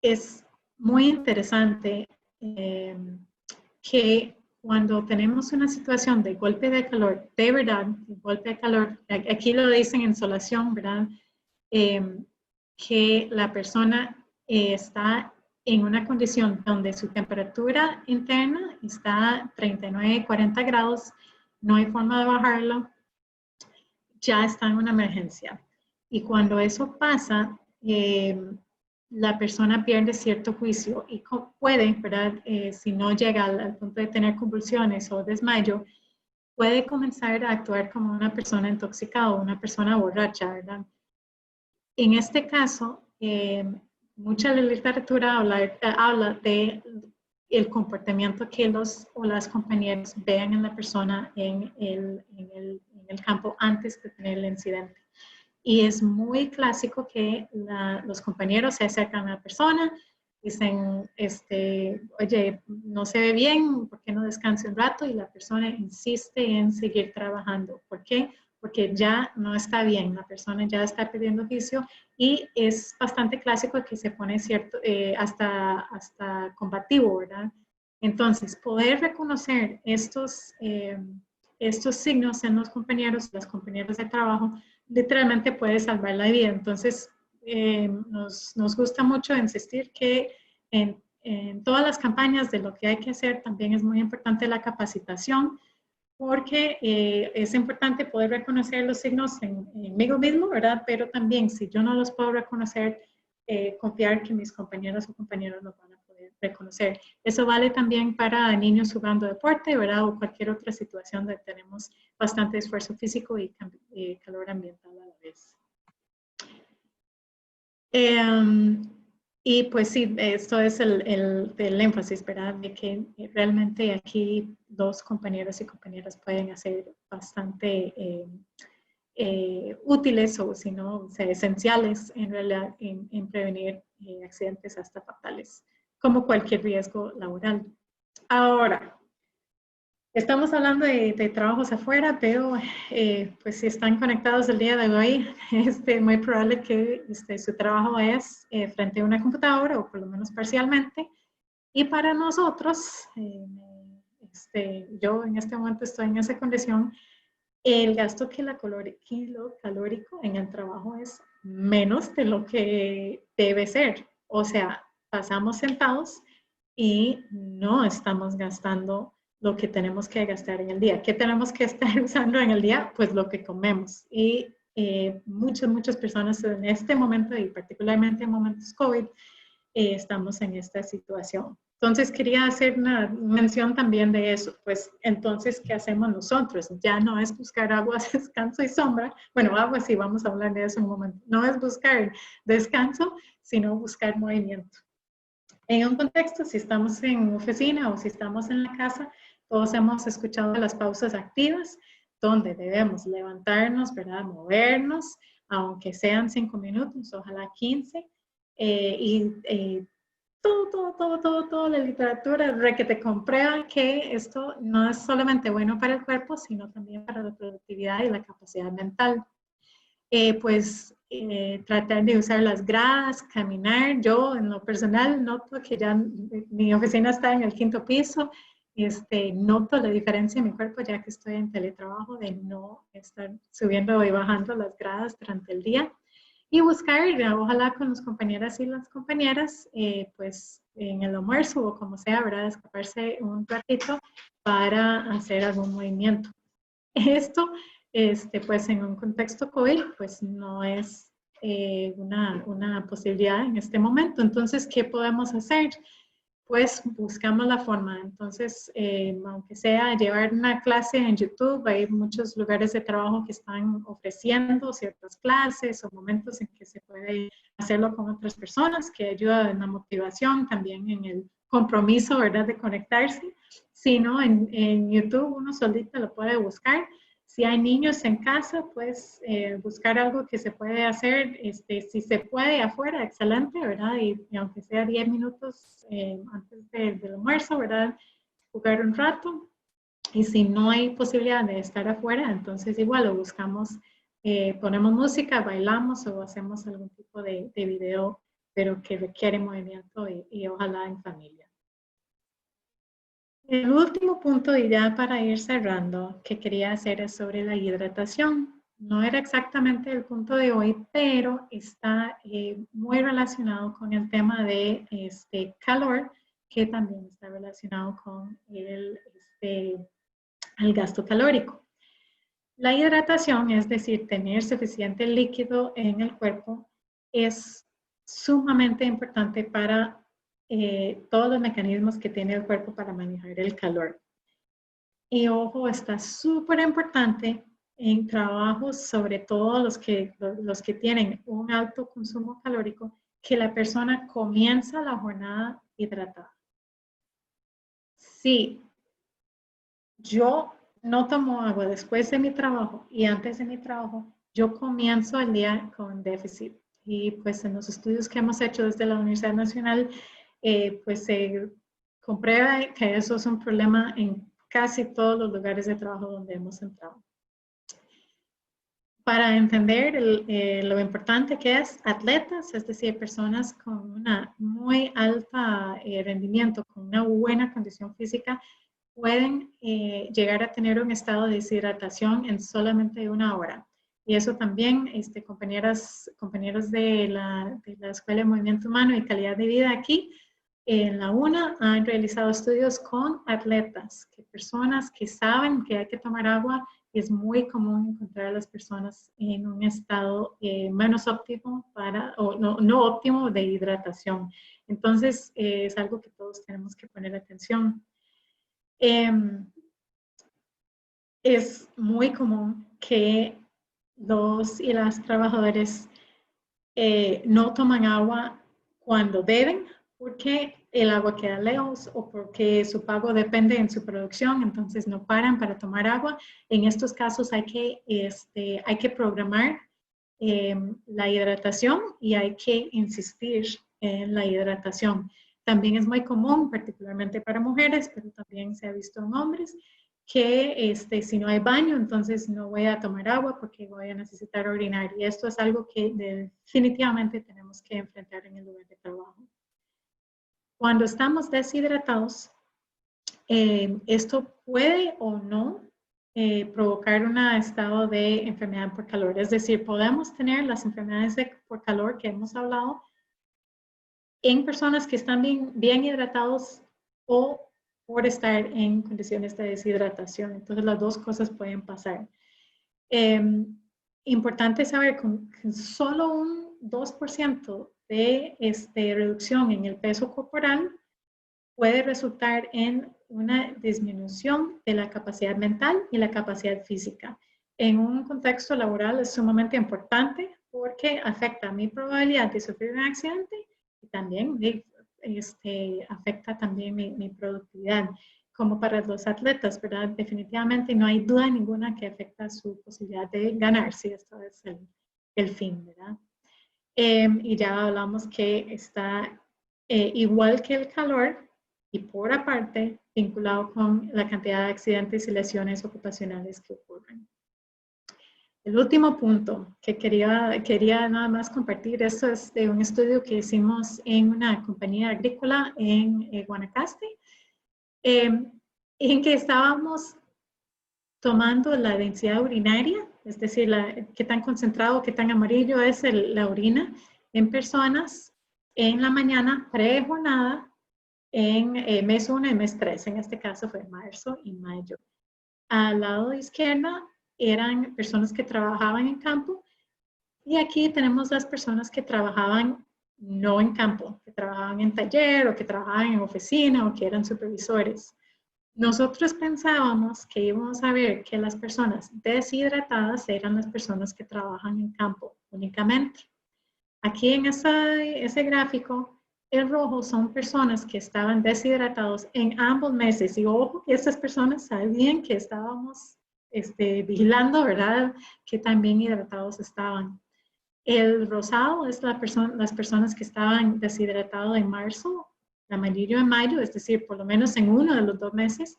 Es muy interesante que cuando tenemos una situación de golpe de calor, de verdad, golpe de calor, aquí lo dicen insolación, ¿verdad? Que la persona está en una condición donde su temperatura interna está a 39, 40 grados, no hay forma de bajarlo, ya está en una emergencia. Y cuando eso pasa, la persona pierde cierto juicio y puede, ¿verdad? Si no llega al punto de tener convulsiones o desmayo, puede comenzar a actuar como una persona intoxicada o una persona borracha, ¿verdad? En este caso, mucha literatura habla de el comportamiento que los o las compañeras vean en la persona en el campo antes de tener el incidente. Y es muy clásico que los compañeros se acercan a la persona, dicen, oye, no se ve bien, ¿por qué no descanse un rato? Y la persona insiste en seguir trabajando. ¿Por qué? Porque ya no está bien, la persona ya está perdiendo juicio y es bastante clásico que se pone hasta combativo, ¿verdad? Entonces, poder reconocer estos signos en los compañeros, las compañeras de trabajo, literalmente puede salvar la vida. Entonces, nos gusta mucho insistir que en todas las campañas de lo que hay que hacer, también es muy importante la capacitación, porque es importante poder reconocer los signos en mí mismo, ¿verdad? Pero también, si yo no los puedo reconocer, confiar que mis compañeros o compañeros los van a poder reconocer. Eso vale también para niños jugando deporte, ¿verdad? O cualquier otra situación donde tenemos bastante esfuerzo físico y calor ambiental a la vez. Y pues sí, esto es el énfasis, ¿verdad? De que realmente aquí los compañeros y compañeras pueden hacer bastante útiles o si no, o sea, esenciales en realidad en prevenir accidentes hasta fatales, como cualquier riesgo laboral. Ahora, estamos hablando de trabajos afuera, pero pues si están conectados el día de hoy, es muy probable que su trabajo es frente a una computadora o por lo menos parcialmente. Y para nosotros, yo en este momento estoy en esa condición, el gasto kilocalórico en el trabajo es menos de lo que debe ser. O sea, pasamos sentados y no estamos gastando lo que tenemos que gastar en el día. ¿Qué tenemos que estar usando en el día? Pues lo que comemos. Y muchas personas en este momento, y particularmente en momentos COVID, estamos en esta situación. Entonces, quería hacer una mención también de eso. Pues, entonces, ¿qué hacemos nosotros? Ya no es buscar agua, descanso y sombra. Bueno, agua sí, vamos a hablar de eso en un momento. No es buscar descanso, sino buscar movimiento. En un contexto, si estamos en oficina o si estamos en la casa, todos hemos escuchado las pausas activas, donde debemos levantarnos, ¿verdad? Movernos, aunque sean 5 minutos, ojalá 15, toda la literatura que te comprueba que esto no es solamente bueno para el cuerpo, sino también para la productividad y la capacidad mental. Tratar de usar las gradas, caminar. Yo, en lo personal, noto que ya mi oficina está en el 5º piso. Noto la diferencia en mi cuerpo ya que estoy en teletrabajo de no estar subiendo y bajando las gradas durante el día. Y buscar, ojalá con los compañeras y las compañeras, pues en el almuerzo o como sea, ¿verdad? Escaparse un ratito para hacer algún movimiento. Esto, pues en un contexto COVID, pues no es una posibilidad en este momento. Entonces, ¿qué podemos hacer? Pues buscamos la forma. Entonces, aunque sea llevar una clase en YouTube, hay muchos lugares de trabajo que están ofreciendo ciertas clases o momentos en que se puede hacerlo con otras personas, que ayuda en la motivación, también en el compromiso, ¿verdad?, de conectarse. Si no, en YouTube uno solito lo puede buscar. Si hay niños en casa, pues buscar algo que se puede hacer, si se puede afuera, excelente, ¿verdad? Y aunque sea 10 minutos antes del almuerzo, ¿verdad? Jugar un rato. Y si no hay posibilidad de estar afuera, entonces igual lo buscamos, ponemos música, bailamos o hacemos algún tipo de video, pero que requiere movimiento y ojalá en familia. El último punto, y ya para ir cerrando, que quería hacer es sobre la hidratación. No era exactamente el punto de hoy, pero está muy relacionado con el tema de calor, que también está relacionado con el gasto calórico. La hidratación, es decir, tener suficiente líquido en el cuerpo, es sumamente importante para todos los mecanismos que tiene el cuerpo para manejar el calor. Y ojo, está súper importante en trabajos, sobre todo los que tienen un alto consumo calórico, que la persona comienza la jornada hidratada. Si yo no tomo agua después de mi trabajo y antes de mi trabajo, yo comienzo el día con déficit. Y pues en los estudios que hemos hecho desde la Universidad Nacional, pues se comprueba que eso es un problema en casi todos los lugares de trabajo donde hemos entrado. Para entender lo importante que es atletas, es decir, personas con una muy alta rendimiento, con una buena condición física, pueden llegar a tener un estado de deshidratación en solamente 1 hora. Y eso también, compañeros de la Escuela de Movimiento Humano y Calidad de Vida aquí, En la UNA han realizado estudios con atletas, personas que saben que hay que tomar agua. Es muy común encontrar a las personas en un estado menos óptimo o no óptimo de hidratación. Entonces, es algo que todos tenemos que poner atención. Es muy común que los y las trabajadores no toman agua cuando deben, porque el agua queda lejos o porque su pago depende en su producción, entonces no paran para tomar agua. En estos casos hay que programar la hidratación y hay que insistir en la hidratación. También es muy común, particularmente para mujeres, pero también se ha visto en hombres, que si no hay baño, entonces no voy a tomar agua porque voy a necesitar orinar. Y esto es algo que definitivamente tenemos que enfrentar en el lugar de trabajo. Cuando estamos deshidratados, esto puede o no provocar un estado de enfermedad por calor. Es decir, podemos tener las enfermedades por calor que hemos hablado en personas que están bien hidratados o por estar en condiciones de deshidratación. Entonces, las dos cosas pueden pasar. Importante saber que solo un 2% de reducción en el peso corporal puede resultar en una disminución de la capacidad mental y la capacidad física. En un contexto laboral es sumamente importante porque afecta a mi probabilidad de sufrir un accidente y también afecta también mi productividad. Como para los atletas, ¿verdad? Definitivamente no hay duda ninguna que afecta su posibilidad de ganar, si esto es el fin, ¿verdad? Y ya hablamos que está igual que el calor y por aparte vinculado con la cantidad de accidentes y lesiones ocupacionales que ocurren. El último punto que quería nada más compartir, esto es de un estudio que hicimos en una compañía agrícola en Guanacaste, en que estábamos tomando la densidad urinaria, es decir, qué tan concentrado, qué tan amarillo es la orina en personas en la mañana pre-jornada en mes 1 y mes 3, en este caso fue marzo y mayo. Al lado izquierdo eran personas que trabajaban en campo y aquí tenemos las personas que trabajaban no en campo, que trabajaban en taller o que trabajaban en oficina o que eran supervisores. Nosotros pensábamos que íbamos a ver que las personas deshidratadas eran las personas que trabajan en campo únicamente. Aquí en ese gráfico, el rojo son personas que estaban deshidratados en ambos meses. Y ojo, que estas personas sabían que estábamos vigilando, ¿verdad? Que también hidratados estaban. El rosado es las personas que estaban deshidratados en marzo, el amarillo en mayo, es decir, por lo menos en uno de los 2 meses.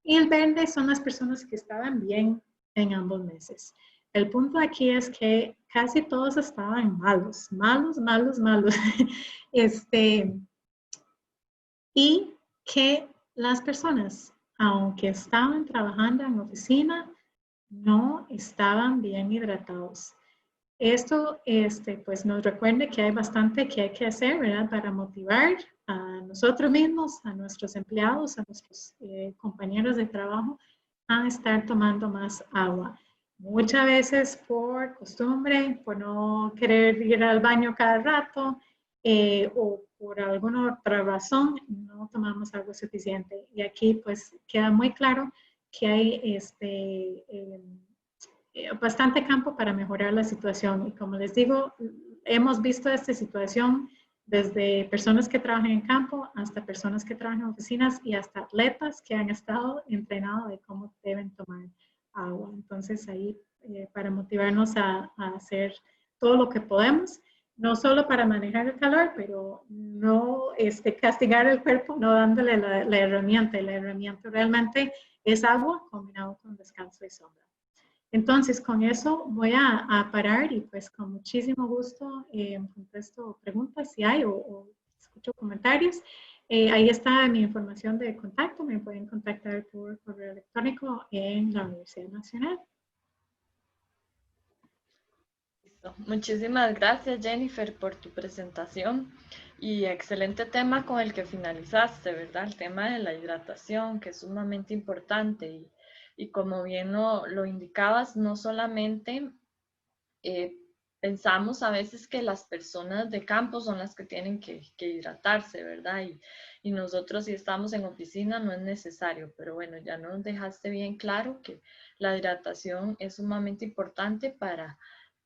Y el verde son las personas que estaban bien en ambos meses. El punto aquí es que casi todos estaban malos. Y que las personas, aunque estaban trabajando en oficina, no estaban bien hidratados. Esto pues nos recuerda que hay bastante que hay que hacer, ¿verdad? Para motivar a nosotros mismos, a nuestros empleados, a nuestros compañeros de trabajo a estar tomando más agua. Muchas veces por costumbre, por no querer ir al baño cada rato o por alguna otra razón, no tomamos agua suficiente. Y aquí pues queda muy claro que hay bastante campo para mejorar la situación. Y como les digo, hemos visto esta situación desde personas que trabajan en campo hasta personas que trabajan en oficinas y hasta atletas que han estado entrenados de cómo deben tomar agua. Entonces ahí para motivarnos a hacer todo lo que podemos, no solo para manejar el calor, pero no castigar el cuerpo, no dándole la herramienta. La herramienta realmente es agua combinado con descanso y sombra. Entonces, con eso voy a parar y pues con muchísimo gusto contesto preguntas si hay o escucho comentarios. Ahí está mi información de contacto. Me pueden contactar por correo electrónico en la Universidad Nacional. Listo. Muchísimas gracias, Jennifer, por tu presentación. Y excelente tema con el que finalizaste, ¿verdad? El tema de la hidratación, que es sumamente importante. Y como bien lo indicabas, no solamente pensamos a veces que las personas de campo son las que tienen que hidratarse, ¿verdad? Y nosotros si estamos en oficina no es necesario, pero bueno, ya nos dejaste bien claro que la hidratación es sumamente importante para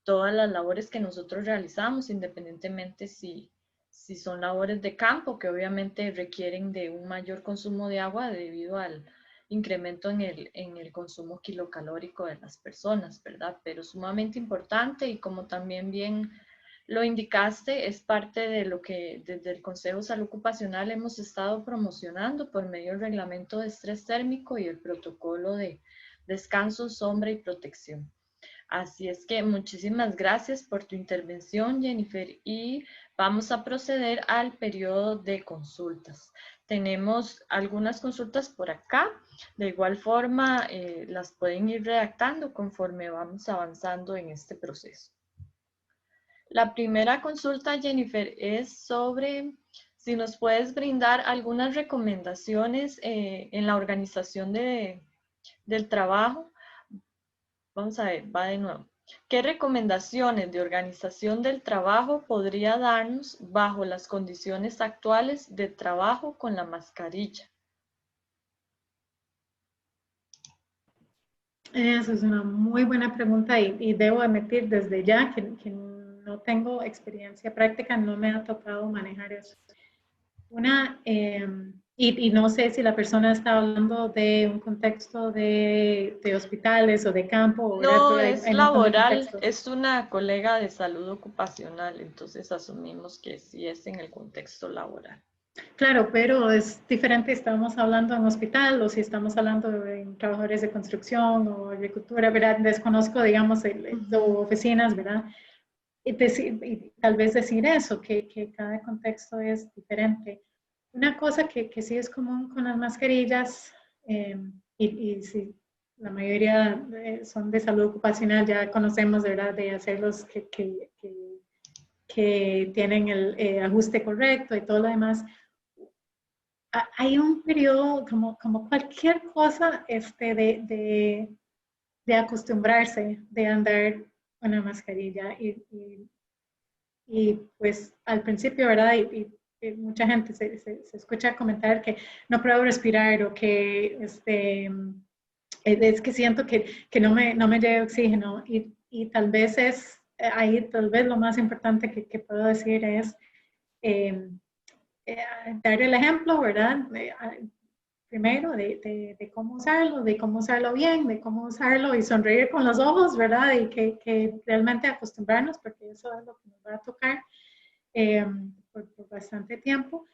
todas las labores que nosotros realizamos, independientemente si son labores de campo, que obviamente requieren de un mayor consumo de agua debido al incremento en el consumo kilocalórico de las personas, ¿verdad? Pero sumamente importante y como también bien lo indicaste, es parte de lo que desde el Consejo de Salud Ocupacional hemos estado promocionando por medio del reglamento de estrés térmico y el protocolo de descanso, sombra y protección. Así es que muchísimas gracias por tu intervención, Jennifer, y vamos a proceder al periodo de consultas. Tenemos algunas consultas por acá. De igual forma, las pueden ir redactando conforme vamos avanzando en este proceso. La primera consulta, Jennifer, es sobre si nos puedes brindar algunas recomendaciones en la organización del trabajo. Vamos a ver, va de nuevo. ¿Qué recomendaciones de organización del trabajo podría darnos bajo las condiciones actuales de trabajo con la mascarilla? Esa es una muy buena pregunta y debo admitir desde ya que no tengo experiencia práctica, no me ha tocado manejar eso. Y no sé si la persona está hablando de un contexto de hospitales o de campo, ¿verdad? No, Pero es hay un montón de laboral, contextos. es una colega de salud ocupacional, entonces asumimos que sí es en el contexto laboral. Claro, pero es diferente, estamos hablando en hospital o si estamos hablando de trabajadores de construcción o agricultura, ¿verdad? Desconozco, digamos, o oficinas, ¿verdad? Y tal vez decir eso, que cada contexto es diferente. Una cosa que sí es común con las mascarillas, y si la mayoría son de salud ocupacional, ya conocemos, ¿verdad?, de hacerlos que tienen el ajuste correcto y todo lo demás. Hay un periodo, como cualquier cosa, de acostumbrarse, de andar una mascarilla y pues al principio, ¿verdad? Y mucha gente se escucha comentar que no puedo respirar o que es que siento que no me llega oxígeno y tal vez ahí tal vez lo más importante que puedo decir es dar el ejemplo, ¿verdad? Primero de cómo usarlo bien, de cómo usarlo y sonreír con los ojos, ¿verdad? Y que realmente acostumbrarnos, porque eso es lo que nos va a tocar por bastante tiempo.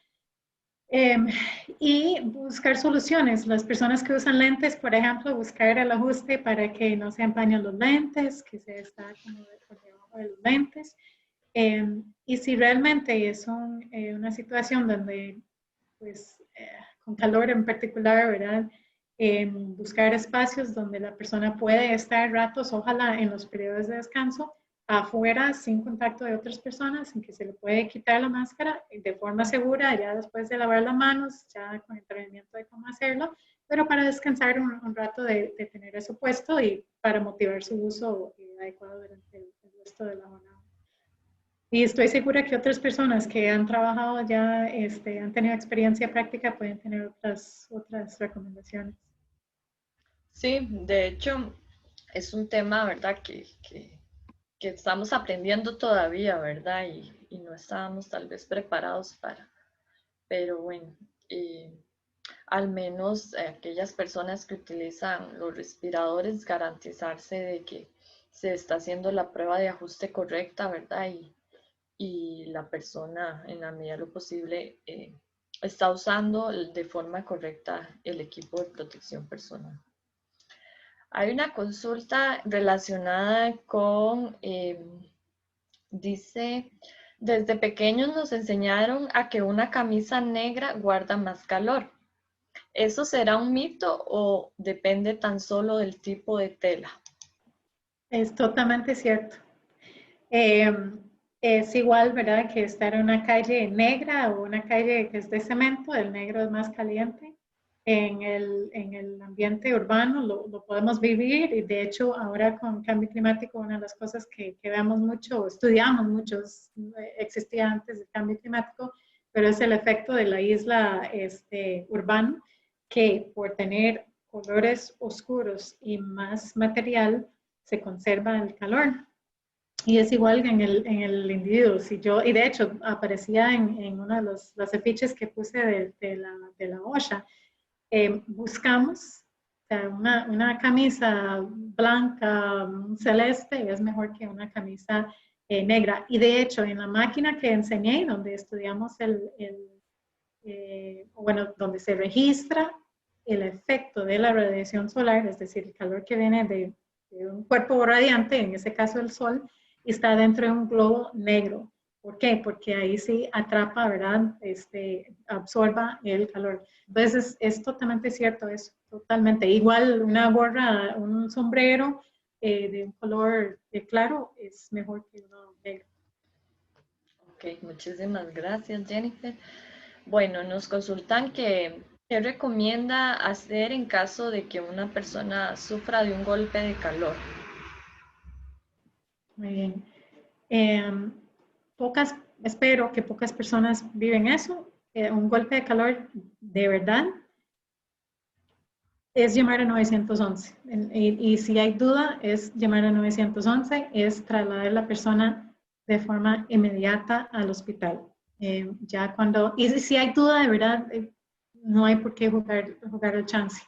Y buscar soluciones. Las personas que usan lentes, por ejemplo, buscar el ajuste para que no se empañen los lentes, que se está como por debajo de los lentes. Y si realmente es una situación donde, pues, con calor en particular, ¿verdad? Buscar espacios donde la persona puede estar ratos, ojalá en los periodos de descanso, afuera, sin contacto de otras personas, sin que se le puede quitar la máscara de forma segura, ya después de lavar las manos, ya con entrenamiento de cómo hacerlo, pero para descansar un rato de tener eso puesto y para motivar su uso adecuado durante el resto de la jornada. Y estoy segura que otras personas que han trabajado ya, han tenido experiencia práctica, pueden tener otras recomendaciones. Sí, de hecho, es un tema, ¿verdad? Que estamos aprendiendo todavía, ¿verdad? Y no estábamos tal vez preparados para, pero bueno, al menos aquellas personas que utilizan los respiradores, garantizarse de que se está haciendo la prueba de ajuste correcta, ¿verdad? Y la persona, en la medida de lo posible, está usando de forma correcta el equipo de protección personal. Hay una consulta relacionada con, dice, desde pequeños nos enseñaron a que una camisa negra guarda más calor. ¿Eso será un mito o depende tan solo del tipo de tela? Es totalmente cierto. es igual, ¿verdad? Que estar en una calle negra o una calle que es de cemento, el negro es más caliente. En el ambiente urbano lo podemos vivir y de hecho ahora con cambio climático una de las cosas que vemos mucho, estudiamos mucho, existía antes del cambio climático, pero es el efecto de la isla urbano, que por tener colores oscuros y más material se conserva el calor. Y es igual que en el individuo. Si yo, y de hecho aparecía en uno de los afiches que puse de la OSHA. Buscamos, o sea, una camisa blanca, celeste, es mejor que una camisa negra. Y de hecho, en la máquina que enseñé, donde estudiamos bueno, donde se registra el efecto de la radiación solar, es decir, el calor que viene de un cuerpo radiante, en ese caso el sol, y está dentro de un globo negro. ¿Por qué? Porque ahí sí atrapa, ¿verdad? Absorba el calor. Entonces es totalmente cierto, es totalmente. Igual una gorra, un sombrero de un color claro es mejor que uno negro. Ok, muchísimas gracias, Jennifer. Bueno, nos consultan que ¿qué recomienda hacer en caso de que una persona sufra de un golpe de calor? Muy bien. Espero que pocas personas viven eso. Un golpe de calor de verdad es llamar a 911. Y si hay duda, es llamar a 911, es trasladar a la persona de forma inmediata al hospital. Ya cuando, y si hay duda, de verdad, no hay por qué jugar el chance.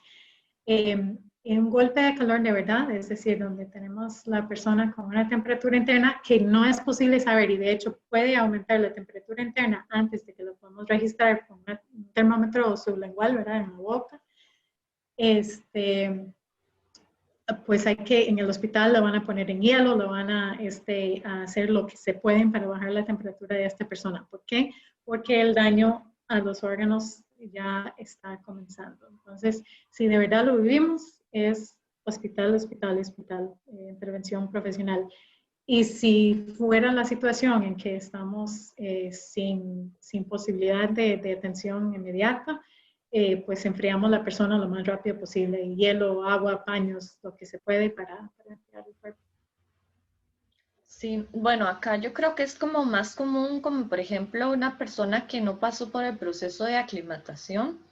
En un golpe de calor de verdad, es decir, donde tenemos la persona con una temperatura interna que no es posible saber y de hecho puede aumentar la temperatura interna antes de que lo podamos registrar con un termómetro sublingual, ¿verdad? En la boca. Pues hay que, en el hospital lo van a poner en hielo, lo van a hacer lo que se pueden para bajar la temperatura de esta persona. ¿Por qué? Porque el daño a los órganos ya está comenzando. Entonces, si de verdad lo vivimos, es hospital, intervención profesional. Y si fuera la situación en que estamos sin posibilidad de atención inmediata, pues enfriamos la persona lo más rápido posible. Hielo, agua, paños, lo que se puede para enfriar el cuerpo. Sí, bueno, acá yo creo que es como más común, como por ejemplo una persona que no pasó por el proceso de aclimatación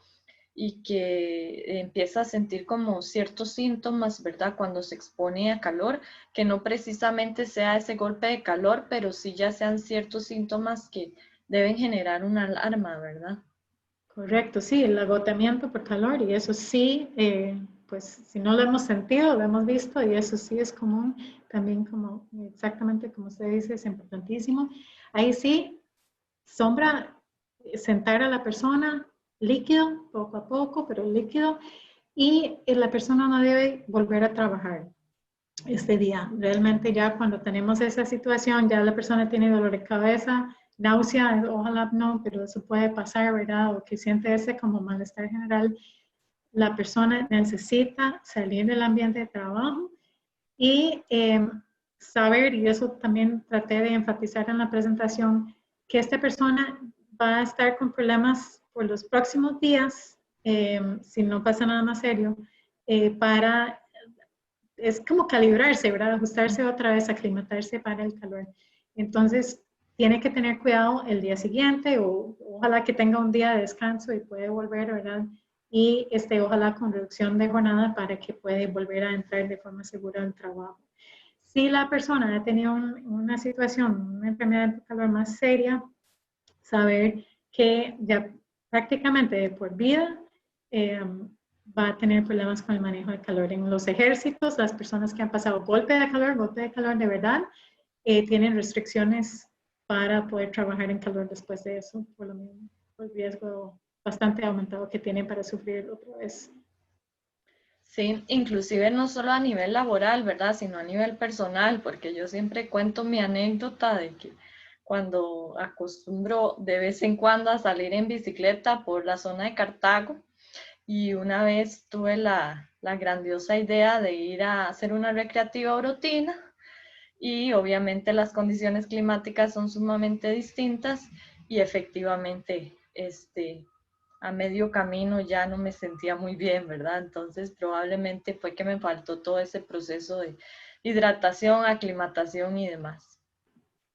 y que empieza a sentir como ciertos síntomas, ¿verdad? Cuando se expone a calor, que no precisamente sea ese golpe de calor, pero sí ya sean ciertos síntomas que deben generar una alarma, ¿verdad? Correcto, sí, el agotamiento por calor y eso sí, pues si no lo hemos sentido, lo hemos visto y eso sí es común, también como exactamente como usted dice, es importantísimo. Ahí sí, sombra, sentar a la persona, líquido, poco a poco, pero líquido, y la persona no debe volver a trabajar este día. Realmente ya cuando tenemos esa situación, ya la persona tiene dolor de cabeza, náusea, ojalá no, pero eso puede pasar, ¿verdad? O que siente ese como malestar general. La persona necesita salir del ambiente de trabajo y saber, y eso también traté de enfatizar en la presentación, que esta persona va a estar con problemas por los próximos días, si no pasa nada más serio, es como calibrarse, ¿verdad? Ajustarse otra vez, aclimatarse para el calor. Entonces, tiene que tener cuidado el día siguiente o ojalá que tenga un día de descanso y puede volver, ¿verdad? Y ojalá con reducción de jornada para que pueda volver a entrar de forma segura al trabajo. Si la persona ha tenido una situación, una enfermedad de calor más seria, saber que ya prácticamente de por vida va a tener problemas con el manejo de calor. En los ejércitos, las personas que han pasado golpe de calor de verdad, tienen restricciones para poder trabajar en calor después de eso, por lo mismo, por el riesgo bastante aumentado que tienen para sufrir otra vez. Sí, inclusive no solo a nivel laboral, ¿verdad? Sino a nivel personal, porque yo siempre cuento mi anécdota de que cuando acostumbro de vez en cuando a salir en bicicleta por la zona de Cartago y una vez tuve la grandiosa idea de ir a hacer una recreativa brotina y obviamente las condiciones climáticas son sumamente distintas y efectivamente a medio camino ya no me sentía muy bien, ¿verdad? Entonces probablemente fue que me faltó todo ese proceso de hidratación, aclimatación y demás.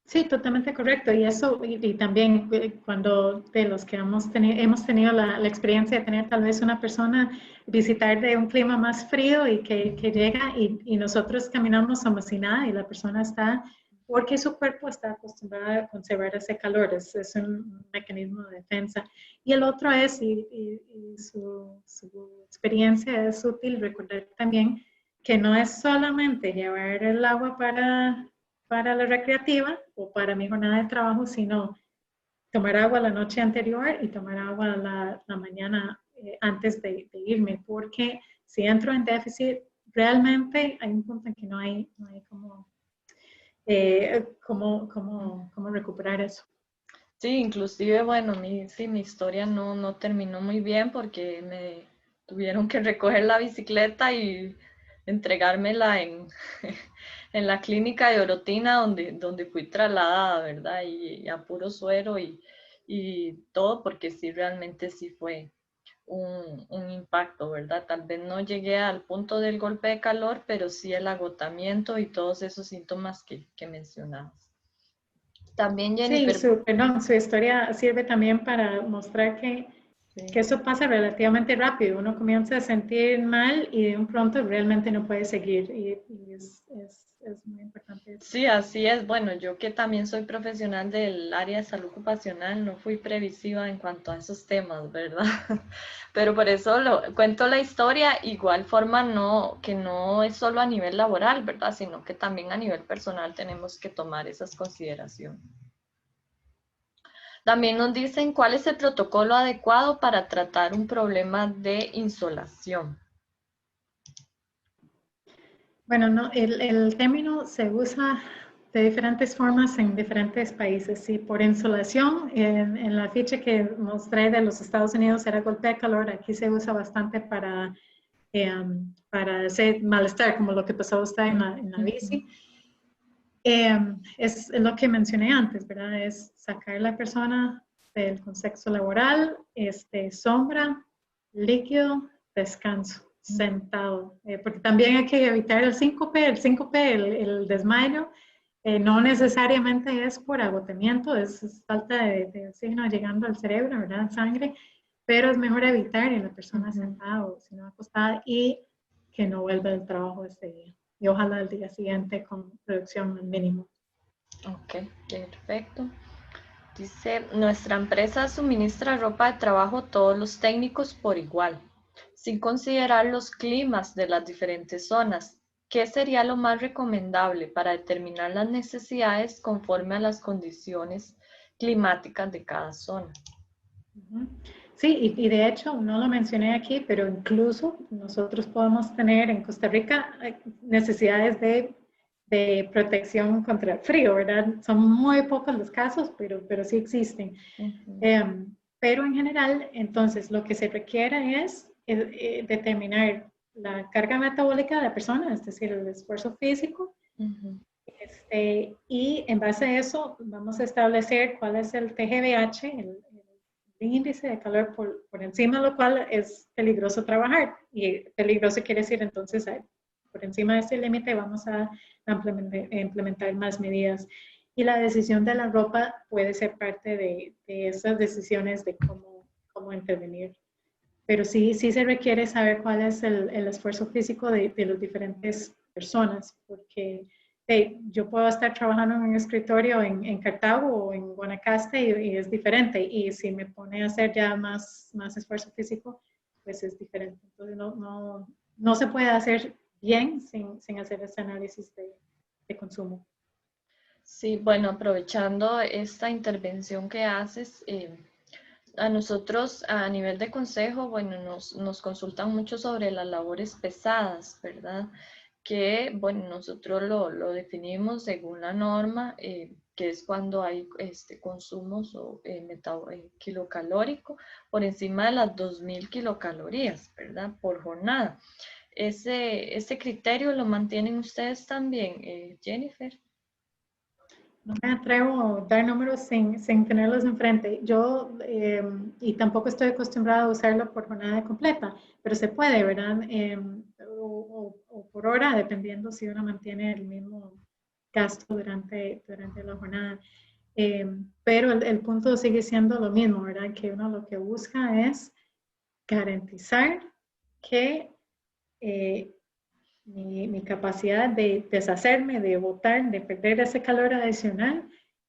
Sí, totalmente correcto. Y eso, y también cuando de los que hemos tenido la experiencia de tener tal vez una persona visitar de un clima más frío y que llega y nosotros caminamos como si nada y la persona está, porque su cuerpo está acostumbrado a conservar ese calor, es un mecanismo de defensa. Y el otro es, y su experiencia es útil, recordar también que no es solamente llevar el agua para la recreativa o para mi jornada de trabajo, sino tomar agua la noche anterior y tomar agua la mañana antes de irme, porque si entro en déficit, realmente hay un punto en que no hay cómo recuperar eso. Sí, inclusive, bueno, mi historia no terminó muy bien porque me tuvieron que recoger la bicicleta y entregármela en la clínica de Orotina donde fui trasladada, ¿verdad? Y a puro suero y todo, porque sí, realmente sí fue un impacto, ¿verdad? Tal vez no llegué al punto del golpe de calor, pero sí el agotamiento y todos esos síntomas que mencionabas. También, Sí, Jennifer. su historia sirve también para mostrar que eso pasa relativamente rápido. Uno comienza a sentir mal y de un pronto realmente no puede seguir. Y es muy importante eso. Sí, así es. Bueno, yo que también soy profesional del área de salud ocupacional, no fui previsiva en cuanto a esos temas, ¿verdad? Pero por eso cuento la historia, igual forma que no es solo a nivel laboral, ¿verdad? Sino que también a nivel personal tenemos que tomar esas consideraciones. También nos dicen cuál es el protocolo adecuado para tratar un problema de insolación. Bueno, no, el término se usa de diferentes formas en diferentes países. Sí, por insolación, en la ficha que mostré de los Estados Unidos era golpe de calor, aquí se usa bastante para ese malestar, como lo que pasó usted en la bici. Es lo que mencioné antes, ¿verdad? Es sacar a la persona del contexto laboral, sombra, líquido, descanso, sentado. Porque también hay que evitar el síncope. El síncope, el desmayo, no necesariamente es por agotamiento, es falta de oxígeno llegando al cerebro, ¿verdad? Sangre, pero es mejor evitar en la persona sentada o si no acostada y que no vuelva al trabajo ese día. Y ojalá el día siguiente con producción al mínimo. Ok, perfecto. Dice, nuestra empresa suministra ropa de trabajo a todos los técnicos por igual, sin considerar los climas de las diferentes zonas. ¿Qué sería lo más recomendable para determinar las necesidades conforme a las condiciones climáticas de cada zona? Sí, y de hecho, no lo mencioné aquí, pero incluso nosotros podemos tener en Costa Rica necesidades de protección contra el frío, ¿verdad? Son muy pocos los casos, pero sí existen. Pero en general, entonces, lo que se requiere es determinar la carga metabólica de la persona, es decir, el esfuerzo físico. Y en base a eso, vamos a establecer cuál es el TGVH, el índice de calor por encima de lo cual es peligroso trabajar. Y peligroso quiere decir entonces, por encima de este límite vamos a implementar más medidas. Y la decisión de la ropa puede ser parte de esas decisiones de cómo intervenir. Pero sí se requiere saber cuál es el esfuerzo físico de las diferentes personas, porque yo puedo estar trabajando en un escritorio en Cartago o en Guanacaste y es diferente. Y si me pone a hacer ya más esfuerzo físico, pues es diferente. Entonces no se puede hacer bien sin hacer ese análisis de consumo. Sí, bueno, aprovechando esta intervención que haces, a nosotros a nivel de consejo, bueno, nos consultan mucho sobre las labores pesadas, ¿verdad? Que, bueno, nosotros lo definimos según la norma, que es cuando hay consumos kilocalórico por encima de las 2000 kilocalorías, ¿verdad? Por jornada. Ese criterio lo mantienen ustedes también, Jennifer. No me atrevo a dar números sin tenerlos enfrente. Yo, y tampoco estoy acostumbrada a usarlo por jornada completa, pero se puede, ¿verdad? O por hora, dependiendo si uno mantiene el mismo gasto durante la jornada. Pero el punto sigue siendo lo mismo, ¿verdad? Que uno lo que busca es garantizar que mi capacidad de deshacerme, de botar, de perder ese calor adicional,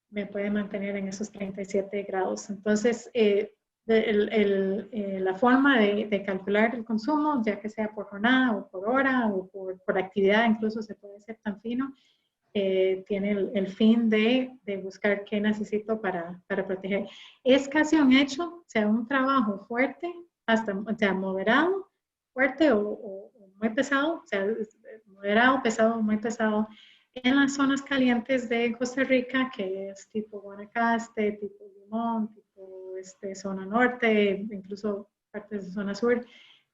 me puede mantener en esos 37 grados. Entonces, la forma de calcular el consumo, ya que sea por jornada o por hora o por actividad, incluso se puede hacer tan fino, tiene el fin de buscar qué necesito para proteger. Es casi un hecho, o sea, un trabajo fuerte, hasta, o sea, moderado, fuerte o muy pesado, o sea, moderado, pesado, muy pesado, en las zonas calientes de Costa Rica, que es tipo Guanacaste, tipo Limón, tipo zona norte, incluso partes de zona sur,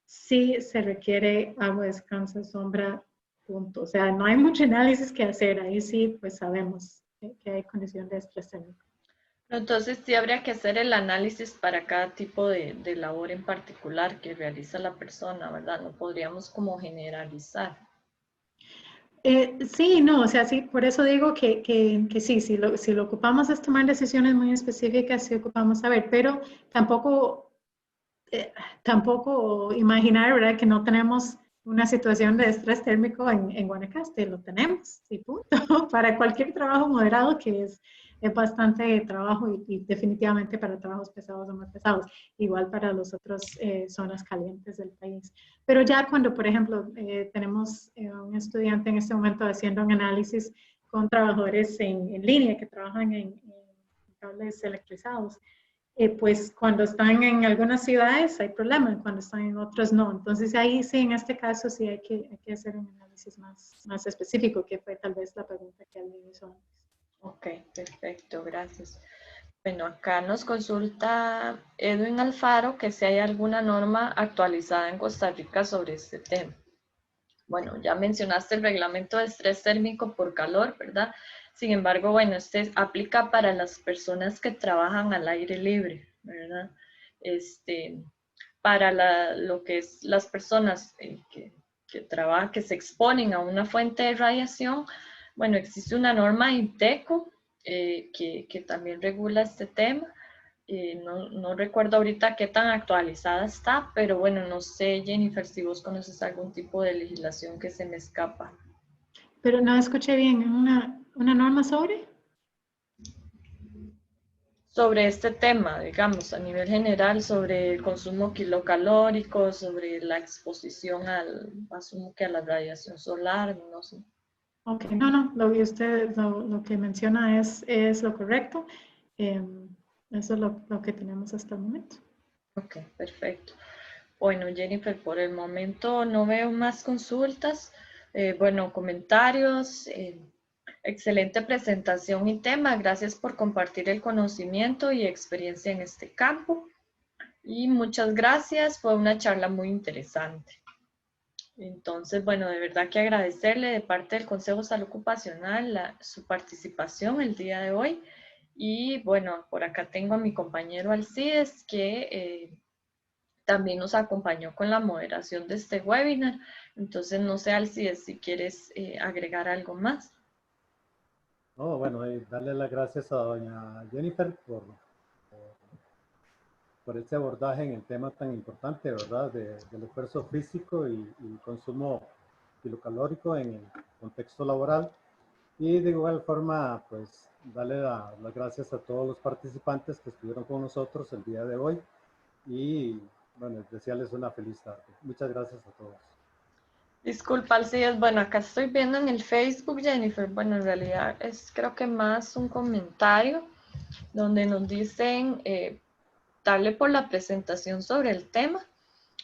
sí se requiere agua, descanso, sombra, punto. O sea, no hay mucho análisis que hacer, ahí sí, pues sabemos que hay condición de estrés térmico. Entonces sí habría que hacer el análisis para cada tipo de labor en particular que realiza la persona, ¿verdad? No podríamos como generalizar. Sí, no, o sea, sí, por eso digo que sí, si lo ocupamos es tomar decisiones muy específicas, sí ocupamos saber, pero tampoco, tampoco imaginar, ¿verdad?, que no tenemos una situación de estrés térmico en Guanacaste, lo tenemos, y punto, para cualquier trabajo moderado que es bastante trabajo y definitivamente para trabajos pesados o más pesados, igual para las otras zonas calientes del país. Pero ya cuando, por ejemplo, tenemos un estudiante en este momento haciendo un análisis con trabajadores en línea que trabajan en cables electrizados, pues cuando están en algunas ciudades hay problemas, cuando están en otras no. Entonces ahí sí, en este caso sí hay que hacer un análisis más específico, que fue tal vez la pregunta que alguien hizo antes. Ok, perfecto, gracias. Bueno, acá nos consulta Edwin Alfaro que si hay alguna norma actualizada en Costa Rica sobre este tema. Bueno, ya mencionaste el reglamento de estrés térmico por calor, ¿verdad? Sin embargo, bueno, este aplica para las personas que trabajan al aire libre, ¿verdad? Para lo que es las personas que trabajan, que se exponen a una fuente de radiación, bueno, existe una norma INTECO que también regula este tema. No recuerdo ahorita qué tan actualizada está, pero bueno, no sé, Jennifer, si vos conoces algún tipo de legislación que se me escapa. Pero no escuché bien, ¿una norma sobre? Sobre este tema, digamos, a nivel general, sobre el consumo kilocalórico, sobre la exposición asumo que a la radiación solar, no sé. Ok, no, lo que usted, lo que menciona es lo correcto. Eso es lo que tenemos hasta el momento. Ok, perfecto. Bueno, Jennifer, por el momento no veo más consultas. Bueno, comentarios. Excelente presentación y tema. Gracias por compartir el conocimiento y experiencia en este campo. Y muchas gracias. Fue una charla muy interesante. Entonces, bueno, de verdad que agradecerle de parte del Consejo de Salud Ocupacional su participación el día de hoy. Y bueno, por acá tengo a mi compañero Alcides que también nos acompañó con la moderación de este webinar. Entonces, no sé, Alcides, si quieres agregar algo más. No, bueno, darle las gracias a doña Jennifer por este abordaje en el tema tan importante, ¿verdad? Del esfuerzo físico y consumo kilocalórico en el contexto laboral. Y de igual forma, pues, darle las gracias a todos los participantes que estuvieron con nosotros el día de hoy. Y, bueno, desearles una feliz tarde. Muchas gracias a todos. Disculpa, Alcides. Bueno, acá estoy viendo en el Facebook, Jennifer. Bueno, en realidad es creo que más un comentario donde nos dicen darle por la presentación sobre el tema.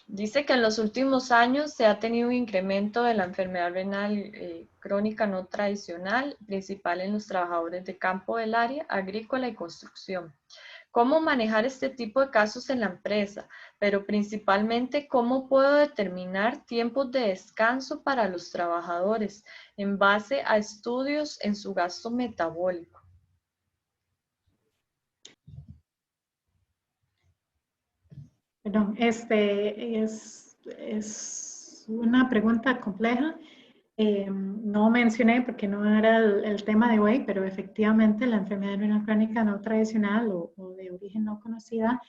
Dice que en los últimos años se ha tenido un incremento de la enfermedad renal crónica no tradicional, principal en los trabajadores de campo del área agrícola y construcción. ¿Cómo manejar este tipo de casos en la empresa? Pero principalmente, ¿cómo puedo determinar tiempos de descanso para los trabajadores en base a estudios en su gasto metabólico? Perdón, es una pregunta compleja. No mencioné porque no era el tema de hoy, pero efectivamente la enfermedad renal crónica no tradicional o de origen no conocida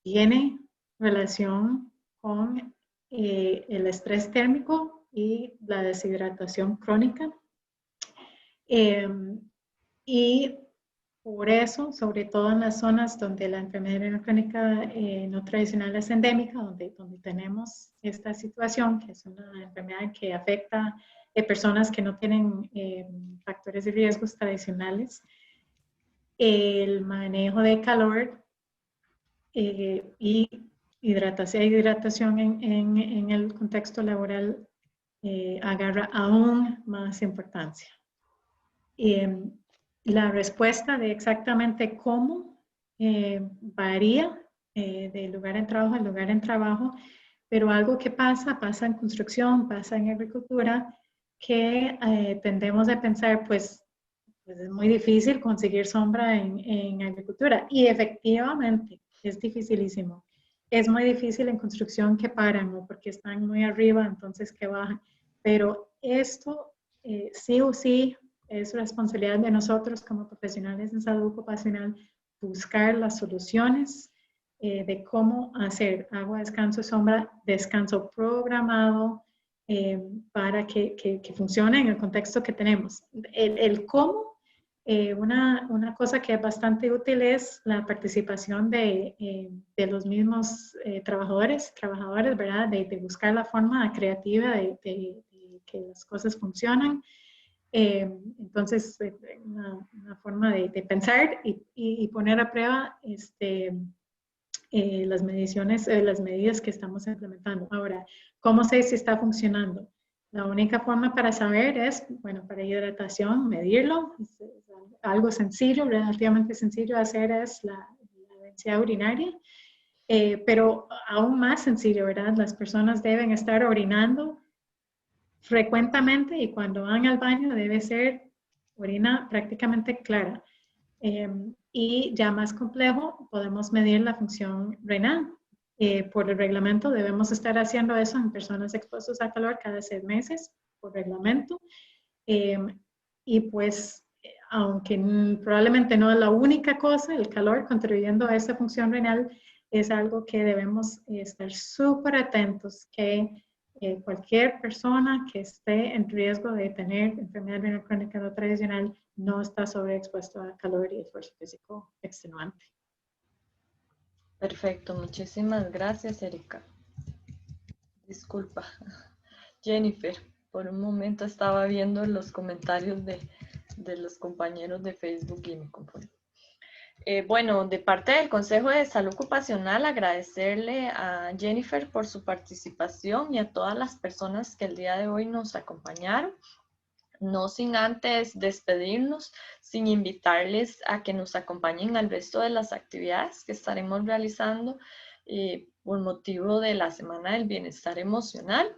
tiene relación con el estrés térmico y la deshidratación crónica. Y por eso, sobre todo en las zonas donde la enfermedad renal crónica no tradicional es endémica, donde tenemos esta situación, que es una enfermedad que afecta a personas que no tienen factores de riesgos tradicionales, el manejo de calor y hidratación en el contexto laboral agarra aún más importancia. La respuesta de exactamente cómo varía de lugar en trabajo a lugar en trabajo, pero algo que pasa en construcción, pasa en agricultura, que tendemos a pensar, pues es muy difícil conseguir sombra en agricultura. Y efectivamente, es dificilísimo. Es muy difícil en construcción que paran, ¿no? Porque están muy arriba, entonces que bajan. Pero esto sí o sí es responsabilidad de nosotros como profesionales en salud ocupacional buscar las soluciones de cómo hacer agua, descanso, sombra, descanso programado para que funcione en el contexto que tenemos. El cómo, una cosa que es bastante útil es la participación de los mismos trabajadores, ¿verdad? De buscar la forma creativa de que las cosas funcionan. Entonces, una forma de pensar y poner a prueba las medidas que estamos implementando. Ahora, ¿cómo sé si está funcionando? La única forma para saber es, bueno, para hidratación, medirlo. Es algo sencillo, relativamente sencillo de hacer es la densidad urinaria. Pero aún más sencillo, ¿verdad? Las personas deben estar orinando frecuentemente y cuando van al baño debe ser orina prácticamente clara. Y ya más complejo, podemos medir la función renal. Por el reglamento debemos estar haciendo eso en personas expuestas a calor cada 6 meses, por reglamento. Y pues, aunque probablemente no es la única cosa, el calor contribuyendo a esa función renal es algo que debemos estar súper atentos, que cualquier persona que esté en riesgo de tener enfermedad renal crónica no tradicional no está sobreexpuesto a calor y esfuerzo físico extenuante. Perfecto, muchísimas gracias, Erika. Disculpa, Jennifer, por un momento estaba viendo los comentarios de los compañeros de Facebook y me confundí. Bueno, de parte del Consejo de Salud Ocupacional, agradecerle a Jennifer por su participación y a todas las personas que el día de hoy nos acompañaron. No sin antes despedirnos, sin invitarles a que nos acompañen al resto de las actividades que estaremos realizando por motivo de la Semana del Bienestar Emocional.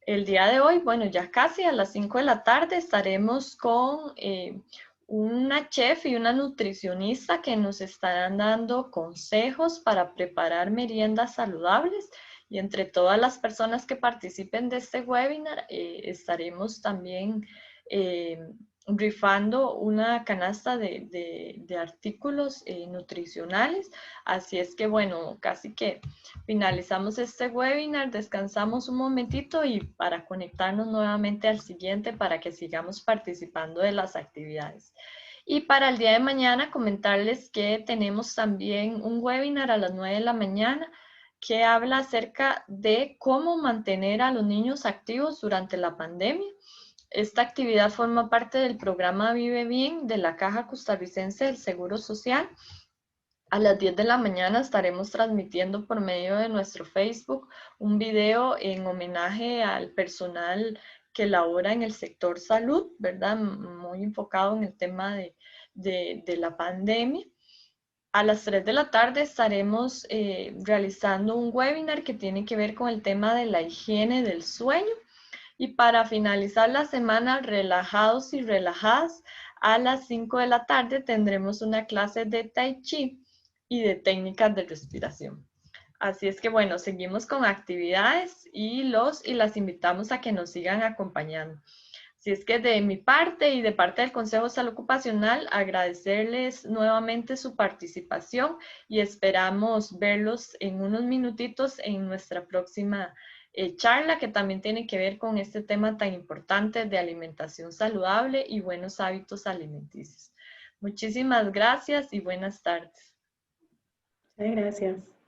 El día de hoy, bueno, ya casi a las 5 de la tarde estaremos con una chef y una nutricionista que nos estarán dando consejos para preparar meriendas saludables. Y entre todas las personas que participen de este webinar, estaremos también rifando una canasta de artículos nutricionales. Así es que, bueno, casi que finalizamos este webinar, descansamos un momentito y para conectarnos nuevamente al siguiente para que sigamos participando de las actividades. Y para el día de mañana comentarles que tenemos también un webinar a las 9 de la mañana que habla acerca de cómo mantener a los niños activos durante la pandemia. Esta actividad forma parte del programa Vive Bien de la Caja Costarricense del Seguro Social. A las 10 de la mañana estaremos transmitiendo por medio de nuestro Facebook un video en homenaje al personal que labora en el sector salud, ¿verdad? Muy enfocado en el tema de la pandemia. A las 3 de la tarde estaremos realizando un webinar que tiene que ver con el tema de la higiene del sueño. Y para finalizar la semana, relajados y relajadas, a las 5 de la tarde tendremos una clase de Tai Chi y de técnicas de respiración. Así es que bueno, seguimos con actividades y las invitamos a que nos sigan acompañando. Así es que de mi parte y de parte del Consejo de Salud Ocupacional, agradecerles nuevamente su participación y esperamos verlos en unos minutitos en nuestra próxima charla, que también tiene que ver con este tema tan importante de alimentación saludable y buenos hábitos alimenticios. Muchísimas gracias y buenas tardes. Muchas gracias.